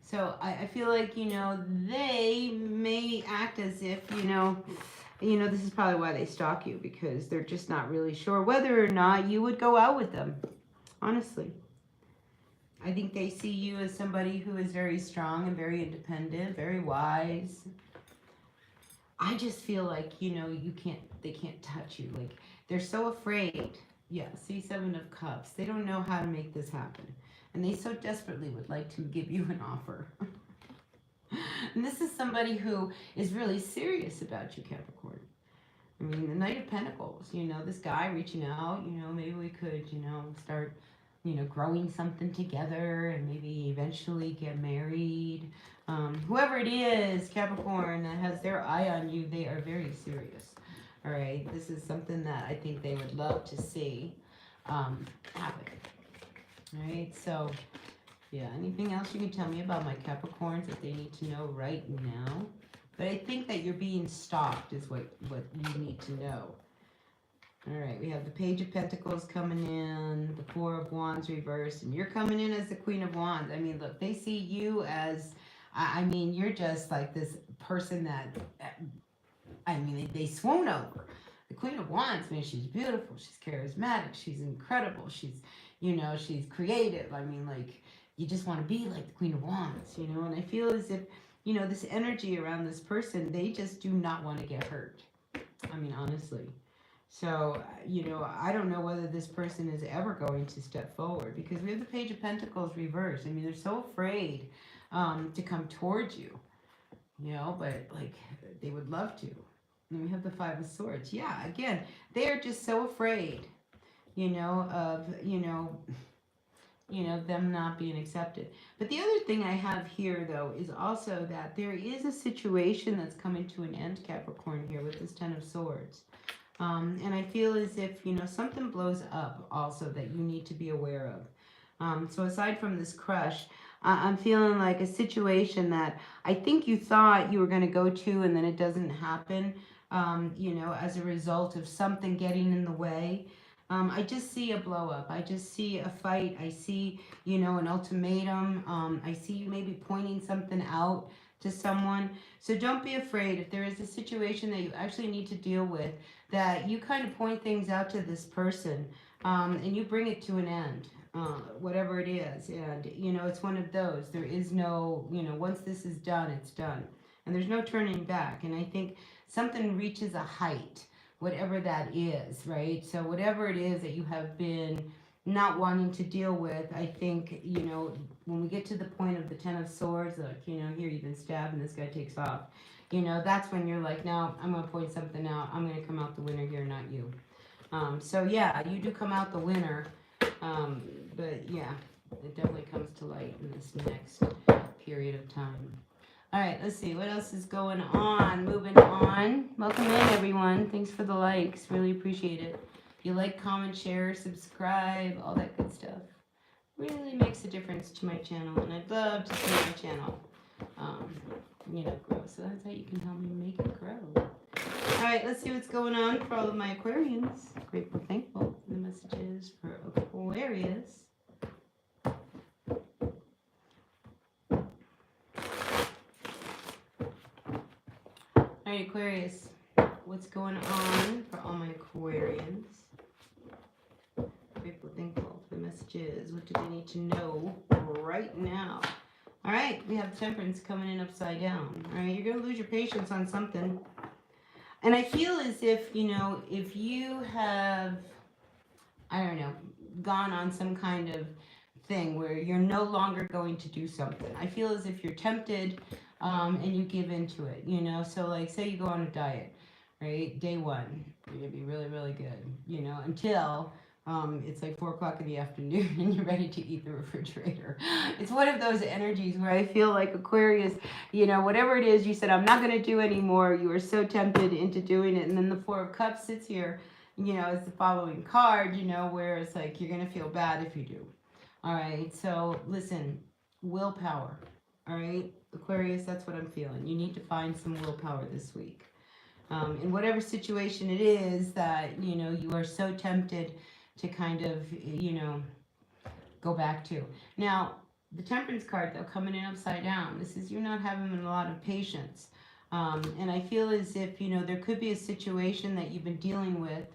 So I feel like, you know, they may act as if, you know, this is probably why they stalk you because they're just not really sure whether or not you would go out with them, honestly. I think they see you as somebody who is very strong and very independent, very wise. I just feel like, you know, they can't touch you. Like, they're so afraid. Yeah, see, Seven of Cups. They don't know how to make this happen. And they so desperately would like to give you an offer. And this is somebody who is really serious about you, Capricorn. I mean, the Knight of Pentacles, this guy reaching out, maybe we could, start, growing something together and maybe eventually get married. Whoever it is, Capricorn, that has their eye on you, they are very serious. All right, this is something that I think they would love to see happen. All right, so yeah, anything else you can tell me about my Capricorns that they need to know right now? But I think that you're being stalked is what you need to know. All right, we have the Page of Pentacles coming in, the Four of Wands reversed, and you're coming in as the Queen of Wands. I mean, look, they see you as, I mean, you're just like this person that, I mean, they swoon over. The Queen of Wands, man, she's beautiful, she's charismatic, she's incredible, she's, she's creative. I mean, like, you just want to be like the Queen of Wands, and I feel as if, this energy around this person, they just do not want to get hurt. I mean, honestly. So, I don't know whether this person is ever going to step forward because we have the Page of Pentacles reversed. I mean, they're so afraid to come towards you, but like they would love to. And we have the Five of Swords. Yeah, again, they are just so afraid, of, them not being accepted. But the other thing I have here, though, is also that there is a situation that's coming to an end, Capricorn, here with this Ten of Swords. And I feel as if, something blows up also that you need to be aware of. So aside from this crush, I'm feeling like a situation that I think you thought you were going to go to and then it doesn't happen, as a result of something getting in the way. I just see a blow up. I just see a fight. I see, an ultimatum. I see you maybe pointing something out to someone. So don't be afraid. If there is a situation that you actually need to deal with, that you kind of point things out to this person and you bring it to an end, whatever it is. And, it's one of those. There is no, once this is done, it's done. And there's no turning back. And I think something reaches a height, whatever that is, right? So whatever it is that you have been not wanting to deal with, I think, when we get to the point of the Ten of Swords, like, here you've been stabbed and this guy takes off, that's when you're like, no, I'm going to point something out. I'm going to come out the winner here, not you. So yeah, you do come out the winner. But yeah, it definitely comes to light in this next period of time. All right, let's see. What else is going on? Moving on. Welcome in, everyone. Thanks for the likes. Really appreciate it. If you like, comment, share, subscribe, all that good stuff. Really makes a difference to my channel, and I'd love to see my channel, grow. So that's how you can help me make it grow. All right, let's see what's going on for all of my Aquarians. Grateful, thankful for the messages for Aquarius. All right, Aquarius, what's going on for all my Aquarians? Grateful, thankful for the messages. What do they need to know right now? All right, we have Temperance coming in upside down. All right, you're going to lose your patience on something. And I feel as if, if you have, I don't know, gone on some kind of thing where you're no longer going to do something. I feel as if you're tempted and you give into it, So like, say you go on a diet, right? Day one, you're going to be really, really good, until it's like 4 o'clock in the afternoon and you're ready to eat the refrigerator. It's one of those energies where I feel like Aquarius, whatever it is you said, I'm not going to do anymore. You were so tempted into doing it. And then the Four of Cups sits here, as the following card, where it's like, you're going to feel bad if you do. All right. So listen, willpower. All right. Aquarius, that's what I'm feeling. You need to find some willpower this week. In whatever situation it is that, you are so tempted to kind of, go back to. Now, the Temperance card, though, coming in upside down, this is you not having a lot of patience. And I feel as if, there could be a situation that you've been dealing with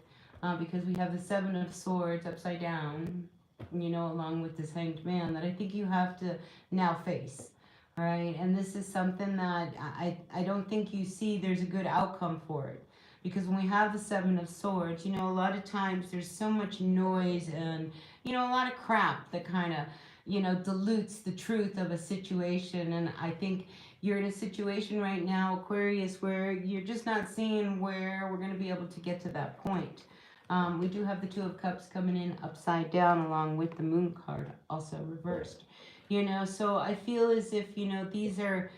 because we have the Seven of Swords upside down, along with this Hanged Man that I think you have to now face. All right, and this is something that I don't think you see there's a good outcome for it. Because when we have the Seven of Swords, a lot of times there's so much noise and, a lot of crap that kind of, dilutes the truth of a situation. And I think, You're in a situation right now, Aquarius, where you're just not seeing where we're going to be able to get to that point. We do have the Two of Cups coming in upside down along with the Moon card also reversed. So I feel as if, these are,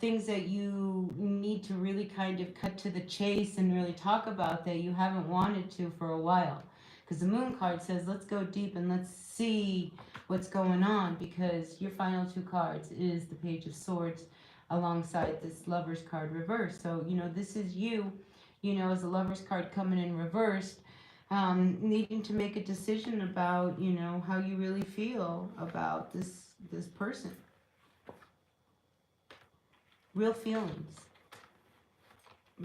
things that you need to really kind of cut to the chase and really talk about that you haven't wanted to for a while. Because the Moon card says, let's go deep and let's see what's going on, because your final two cards is the Page of Swords alongside this Lover's card reversed. So, this is you, as a Lover's card coming in reversed, needing to make a decision about, how you really feel about this person. Real feelings.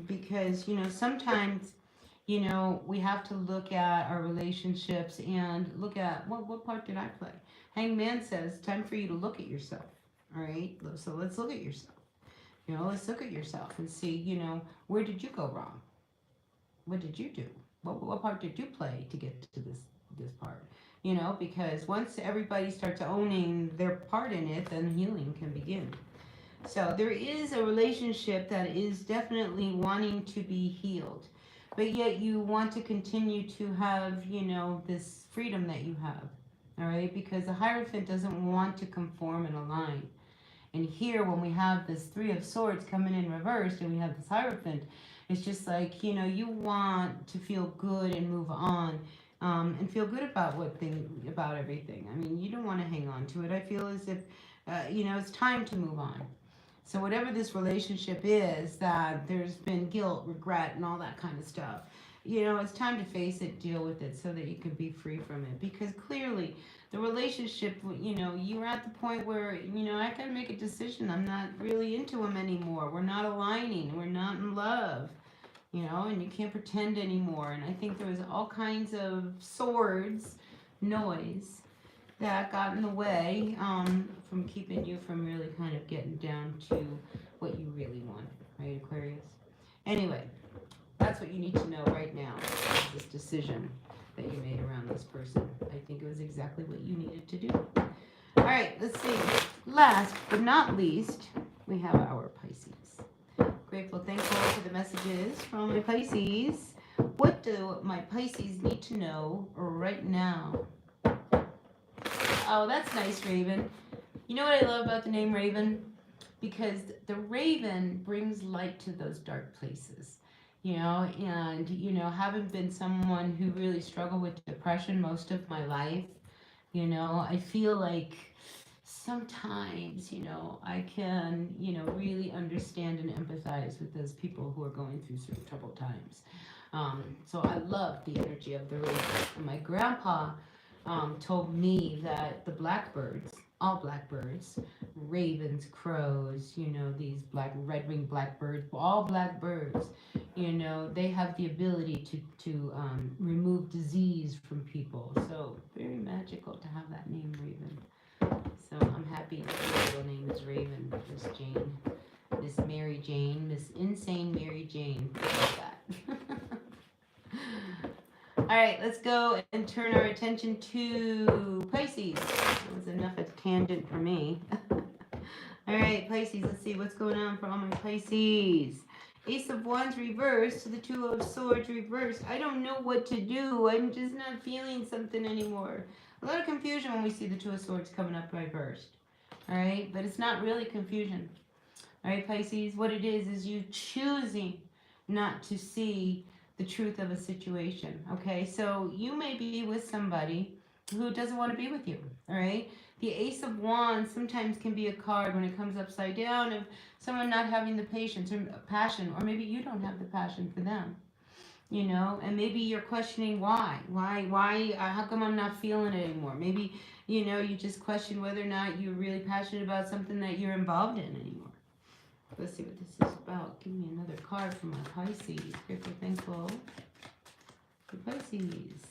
Because, sometimes, we have to look at our relationships and look at what part did I play? Hangman says, time for you to look at yourself. All right? So let's look at yourself. Let's look at yourself and see, where did you go wrong? What did you do? What part did you play to get to this part? Because once everybody starts owning their part in it, then healing can begin. So there is a relationship that is definitely wanting to be healed, but yet you want to continue to have, this freedom that you have. All right, because the Hierophant doesn't want to conform and align. And here, when we have this Three of Swords coming in reversed and we have this Hierophant, it's just like, you want to feel good and move on, and feel good about about everything. I mean, you don't want to hang on to it. I feel as if, it's time to move on. So whatever this relationship is, that there's been guilt, regret, and all that kind of stuff, it's time to face it, deal with it, so that you can be free from it. Because clearly, the relationship, you're at the point where, I gotta make a decision. I'm not really into him anymore. We're not aligning. We're not in love, and you can't pretend anymore. And I think there was all kinds of swords, noise, that got in the way from keeping you from really kind of getting down to what you really want, right, Aquarius? Anyway, that's what you need to know right now, this decision that you made around this person. I think it was exactly what you needed to do. All right, let's see. Last but not least, we have our Pisces. Grateful, thankful for the messages from my Pisces. What do my Pisces need to know right now? Oh, that's nice, Raven. You know what I love about the name Raven? Because the raven brings light to those dark places. And, having been someone who really struggled with depression most of my life, I feel like sometimes, I can, really understand and empathize with those people who are going through some troubled times. So I love the energy of the raven. And my grandpa told me that the blackbirds, all blackbirds, ravens, crows, these red-winged blackbirds, all blackbirds, they have the ability to remove disease from people. So very magical to have that name, Raven. So I'm happy that your real name is Raven, Miss Jane, Miss Mary Jane, Miss Insane Mary Jane. Like that. All right, let's go and turn our attention to Pisces. That was enough of a tangent for me. All right, Pisces, let's see what's going on for all my Pisces. Ace of Wands reversed to the Two of Swords reversed. I don't know what to do. I'm just not feeling something anymore. A lot of confusion when we see the Two of Swords coming up reversed. All right, but it's not really confusion. All right, Pisces, what it is you choosing not to see the truth of a situation. Okay, so you may be with somebody who doesn't want to be with you. All right, the Ace of Wands sometimes can be a card when it comes upside down of someone not having the patience or passion, or maybe you don't have the passion for them. And maybe you're questioning why, how come I'm not feeling it anymore? Maybe, you just question whether or not you're really passionate about something that you're involved in anymore. Let's see what this is about. Give me another card for my Pisces. Grateful, thankful for Pisces.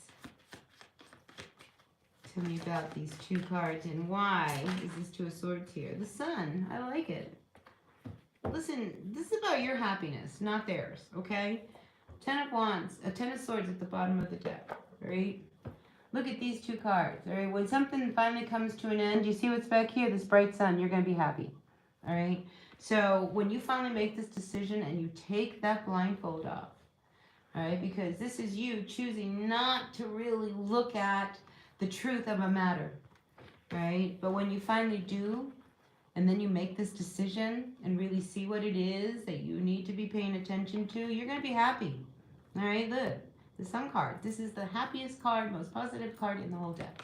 Tell me about these two cards and why is this Two of Swords here? The Sun. I like it. Listen, this is about your happiness, not theirs, okay? Ten of Wands, a Ten of Swords at the bottom of the deck, all right? Look at these two cards, all right? When something finally comes to an end, you see what's back here? This bright sun, you're going to be happy, all right? So when you finally make this decision and you take that blindfold off, all right, because this is you choosing not to really look at the truth of a matter, right? But when you finally do, and then you make this decision and really see what it is that you need to be paying attention to, you're going to be happy. All right, look, the Sun card. This is the happiest card, most positive card in the whole deck.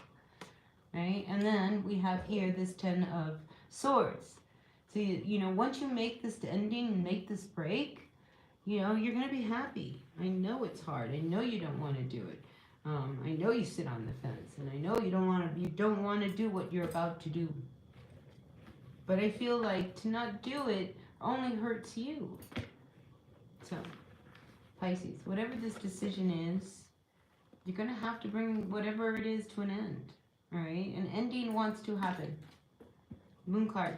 Right? And then we have here this Ten of Swords. So, you know, once you make this ending and make this break, you know, you're going to be happy. I know it's hard. I know you don't want to do it. I know you sit on the fence, and I know you don't want to do what you're about to do. But I feel like to not do it only hurts you. So, Pisces, whatever this decision is, you're going to have to bring whatever it is to an end. All right? An ending wants to happen. Moon card.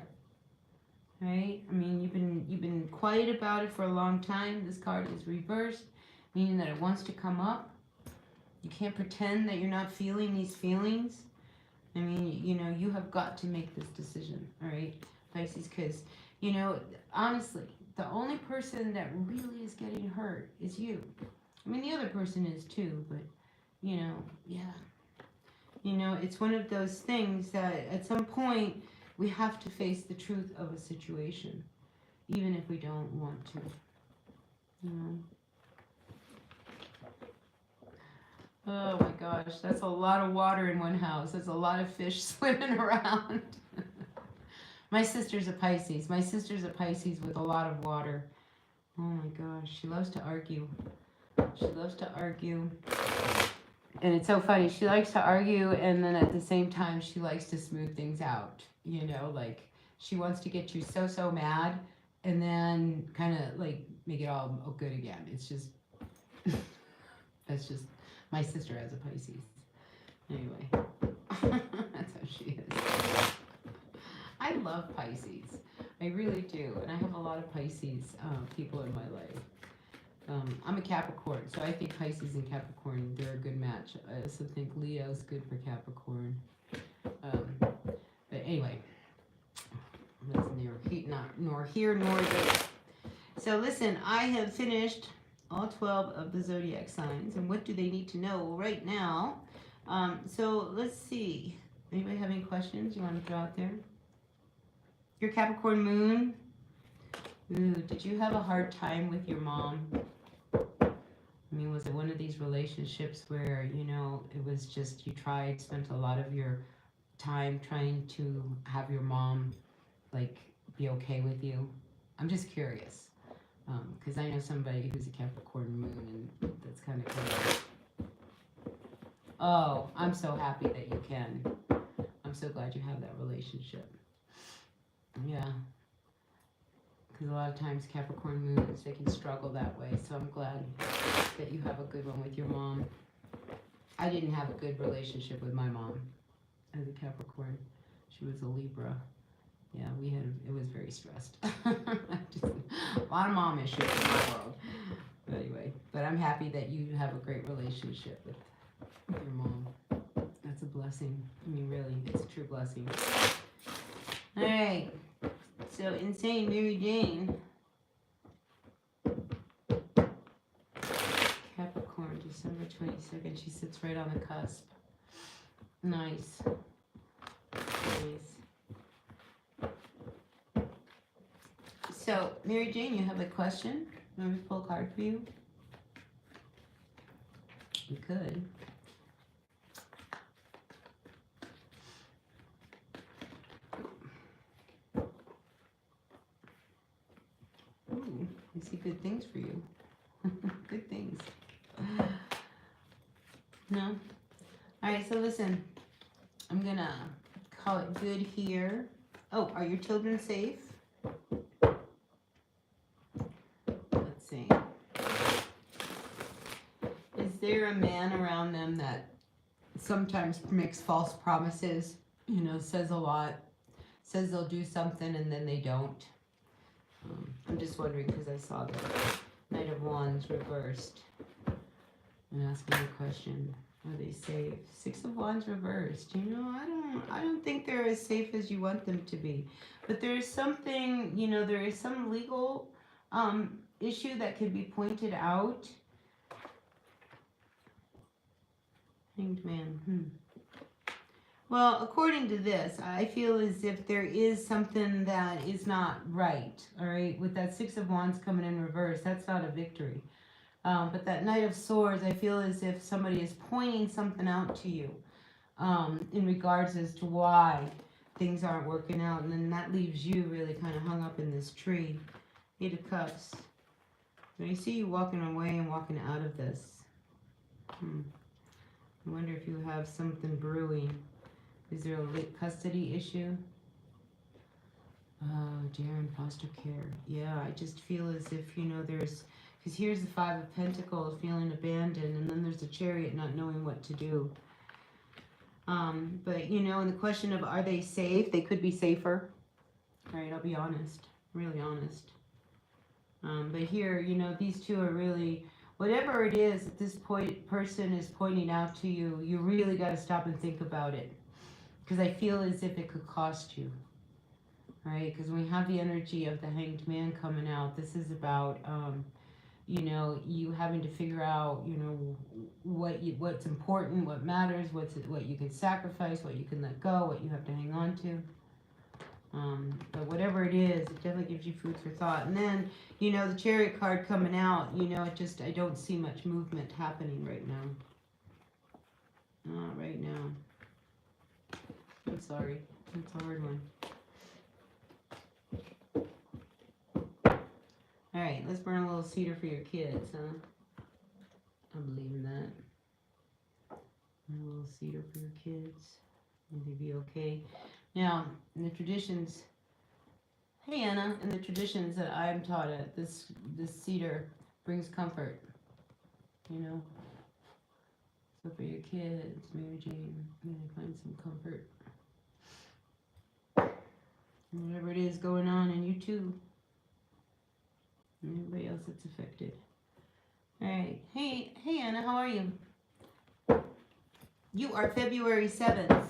Right? I mean, you've been quiet about it for a long time. This card is reversed, meaning that it wants to come up. You can't pretend that you're not feeling these feelings. I mean, you know, you have got to make this decision, all right, Pisces, because, you know, honestly, the only person that really is getting hurt is you. I mean, the other person is too, but, you know, yeah. You know, it's one of those things that at some point we have to face the truth of a situation, even if we don't want to, you know. Oh my gosh, that's a lot of water in one house. That's a lot of fish swimming around. My sister's a Pisces. My sister's a Pisces with a lot of water. Oh my gosh, she loves to argue. She loves to argue. And it's so funny. She likes to argue, and then at the same time, she likes to smooth things out. You know, like she wants to get you so mad, and then kind of like make it all good again. It's just, that's just, my sister has a Pisces. Anyway, that's how she is. I love Pisces. I really do. And I have a lot of Pisces people in my life. I'm a Capricorn, so I think Pisces and Capricorn, they're a good match. I also think Leo's good for Capricorn. But anyway, that's nor here nor there. So listen, I have finished all 12 of the zodiac signs, and what do they need to know right now? So let's see. Anybody have any questions you want to throw out there? Your Capricorn moon. Ooh, did you have a hard time with your mom? I mean, was it one of these relationships where, you know, it was just you spent a lot of your time trying to have your mom, like, be okay with you? I'm just curious. Because I know somebody who's a Capricorn moon, and that's kind of cool. Oh, I'm so happy that you can. I'm so glad you have that relationship. Yeah. Because a lot of times Capricorn moons, they can struggle that way. So I'm glad that you have a good one with your mom. I didn't have a good relationship with my mom as a Capricorn. She was a Libra. Yeah, it was very stressed. Just a lot of mom issues in my world. But anyway, but I'm happy that you have a great relationship with your mom. That's a blessing. I mean, really, it's a true blessing. All right. So, Insane Mary Jane. Capricorn, December 22nd. She sits right on the cusp. Nice. Nice. So, Mary Jane, you have a question? Want me to pull a card for you? You could. Ooh, I see good things for you. Good things. No? Alright, so listen. I'm gonna call it good here. Oh, are your children safe? Let's see. Is there a man around them that sometimes makes false promises? You know, says a lot. Says they'll do something and then they don't. I'm just wondering because I saw the Knight of Wands reversed. I'm asking a question. Are they safe? Six of Wands reversed. You know, I don't think they're as safe as you want them to be. But there is something, you know, there is some legal issue that can be pointed out. Hanged Man. Well, according to this, I feel as if there is something that is not right, all right? With that Six of Wands coming in reverse, that's not a victory. But that Knight of Swords, I feel as if somebody is pointing something out to you in regards as to why things aren't working out. And then that leaves you really kind of hung up in this tree. Eight of Cups. And I see you walking away and walking out of this. I wonder if you have something brewing. Is there a late custody issue? Darren, foster care. Yeah, I just feel as if, you know, there's... Because here's the Five of Pentacles, feeling abandoned, and then there's the Chariot, not knowing what to do. But, you know, in the question of are they safe, they could be safer. Right, I'll be honest. Really honest. But here, you know, these two are really... Whatever it is that this person is pointing out to you, you really got to stop and think about it. Because I feel as if it could cost you. Right? Because when we have the energy of the Hanged Man coming out, this is about, you know, you having to figure out, you know, what's important, what matters, what you can sacrifice, what you can let go, what you have to hang on to. But whatever it is, it definitely gives you food for thought. And then, you know, the Chariot card coming out, you know, it just, I don't see much movement happening right now. Not right now. I'm sorry. It's a hard one. Alright, let's burn a little cedar for your kids, huh? I believe in that. A little cedar for your kids. Will they be okay? Now, in the traditions, hey Anna, in the traditions that I'm taught at, this cedar brings comfort. You know? So for your kids, Mary Jane, may they find some comfort. And whatever it is going on, and you too. And everybody else that's affected. Alright. Hey Anna, how are you? You are February 7th.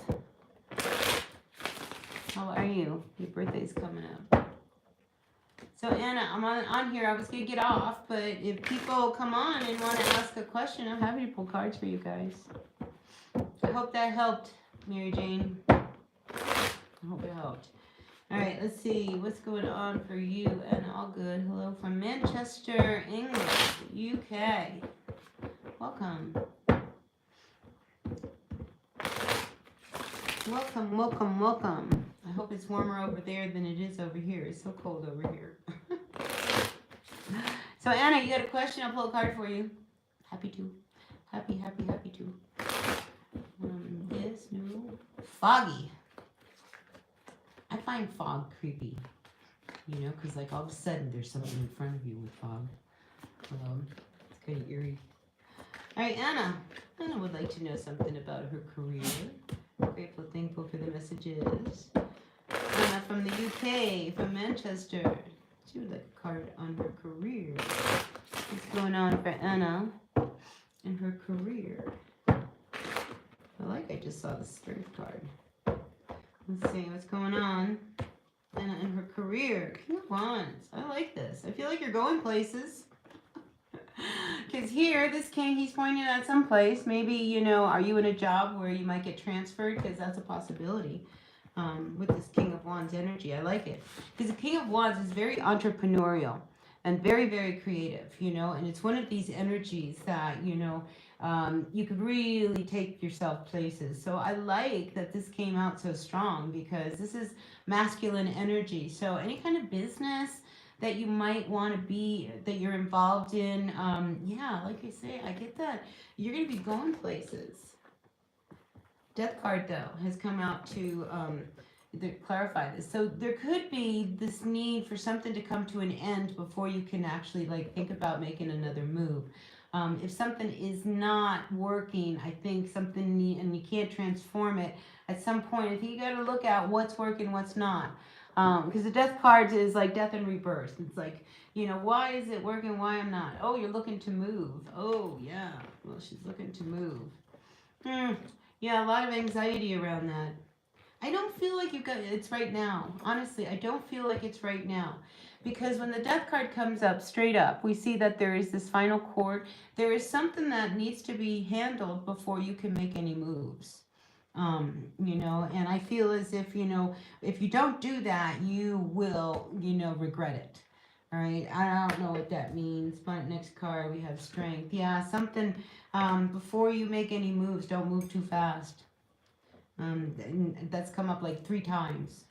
How are you? Your birthday's coming up. So Anna, I'm on here. I was going to get off, but if people come on and want to ask a question, I'm happy to pull cards for you guys. I hope that helped, Mary Jane. I hope it helped. Alright, let's see. What's going on for you? And all good. Hello from Manchester, England, UK. Welcome. Welcome, welcome, welcome. I hope it's warmer over there than it is over here. It's so cold over here. So Anna, you got a question? I'll pull a card for you. Happy to. Happy to. Yes, no. Foggy. I find fog creepy. You know, because like all of a sudden there's something in front of you with fog. It's kind of eerie. Alright, Anna. Anna would like to know something about her career. Grateful, thankful for the messages. Anna from the UK, from Manchester. She would like a card on her career. What's going on for Anna in her career? I just saw the Strength card. Let's see what's going on. Anna in her career. King of Wands. I like this. I feel like you're going places. Because here, this king, he's pointing at some place. Maybe, you know, are you in a job where you might get transferred? Because that's a possibility with this King of Wands energy. I like it. Because the King of Wands is very entrepreneurial and very, very creative, you know. And it's one of these energies that, you know, you could really take yourself places. So I like that this came out so strong because this is masculine energy. So any kind of business that you might want to be, that you're involved in, yeah, like I say, I get that. You're going to be going places. Death card, though, has come out to clarify this. So there could be this need for something to come to an end before you can actually, like, think about making another move. If something is not working, I think something and you can't transform it, at some point, I think you got to look at what's working, what's not. Because the death card is like death and rebirth. It's like, you know, why is it working, why I'm not? Oh, you're looking to move. Oh, yeah. Well, she's looking to move. Yeah, a lot of anxiety around that. I don't feel like you've got it's right now. Honestly, I don't feel like it's right now. Because when the death card comes up straight up, we see that there is this final chord. There is something that needs to be handled before you can make any moves. And I feel as if, if you don't do that, you will, regret it. All right. I don't know what that means. But next card, we have strength. Yeah, something, before you make any moves, don't move too fast. That's come up like 3 times.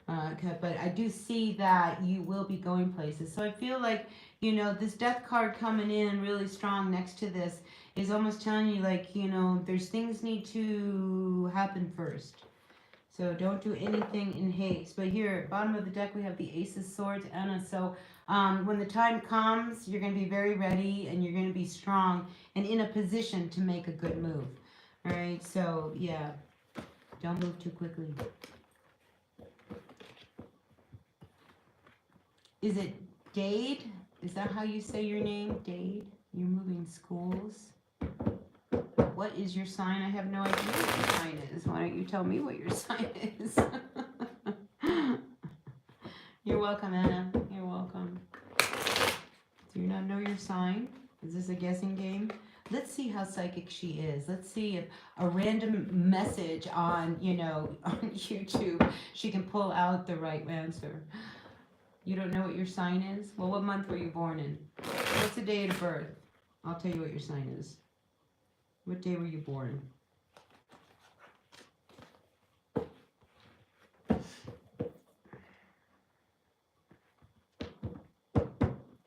But I do see that you will be going places. So I feel like, this death card coming in really strong next to this is almost telling you, like, there's things need to happen first. So don't do anything in haste. But here, bottom of the deck, we have the Ace of Swords, Anna. So when the time comes, you're going to be very ready and you're going to be strong and in a position to make a good move. All right, so yeah. Don't move too quickly. Is it Dade? Is that how you say your name? Dade? You're moving schools. What is your sign? I have no idea what your sign is. Why don't you tell me what your sign is? You're welcome, Anna. You're welcome. Do you not know your sign? Is this a guessing game? Let's see how psychic she is. Let's see if a random message on, on YouTube, she can pull out the right answer. You don't know what your sign is? Well, what month were you born in? What's the date of birth? I'll tell you what your sign is. What day were you born?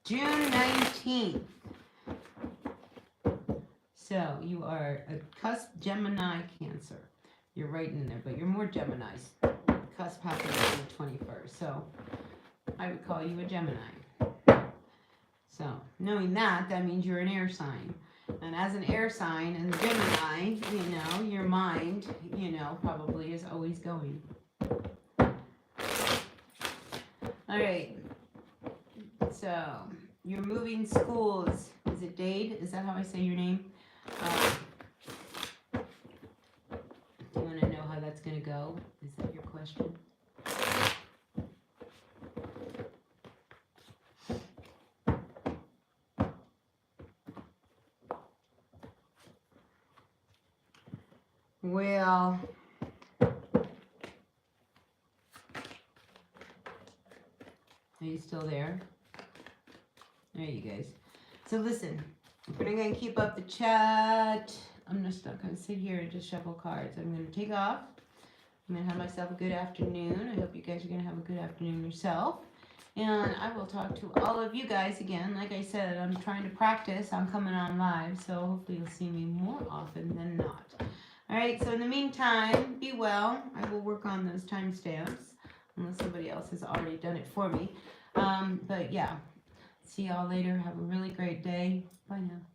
June 19th. So you are a cusp Gemini Cancer. You're right in there, but you're more Gemini's. Cusp happens on the 21st. So I would call you a Gemini. So knowing that means you're an air sign. And as an air sign and Gemini, your mind, probably is always going. All right. So you're moving schools. Is it Dade? Is that how I say your name? Do you want to know how that's going to go? Is that your question? Well, are you still there? There you guys. So listen, we're going to keep up the chat. I'm just not going to sit here and just shuffle cards. I'm going to take off. I'm going to have myself a good afternoon. I hope you guys are going to have a good afternoon yourself. And I will talk to all of you guys again. Like I said, I'm trying to practice on coming on live, so hopefully you'll see me more often than not. All right, so in the meantime, be well. I will work on those timestamps, unless somebody else has already done it for me. But yeah, see y'all later. Have a really great day. Bye now.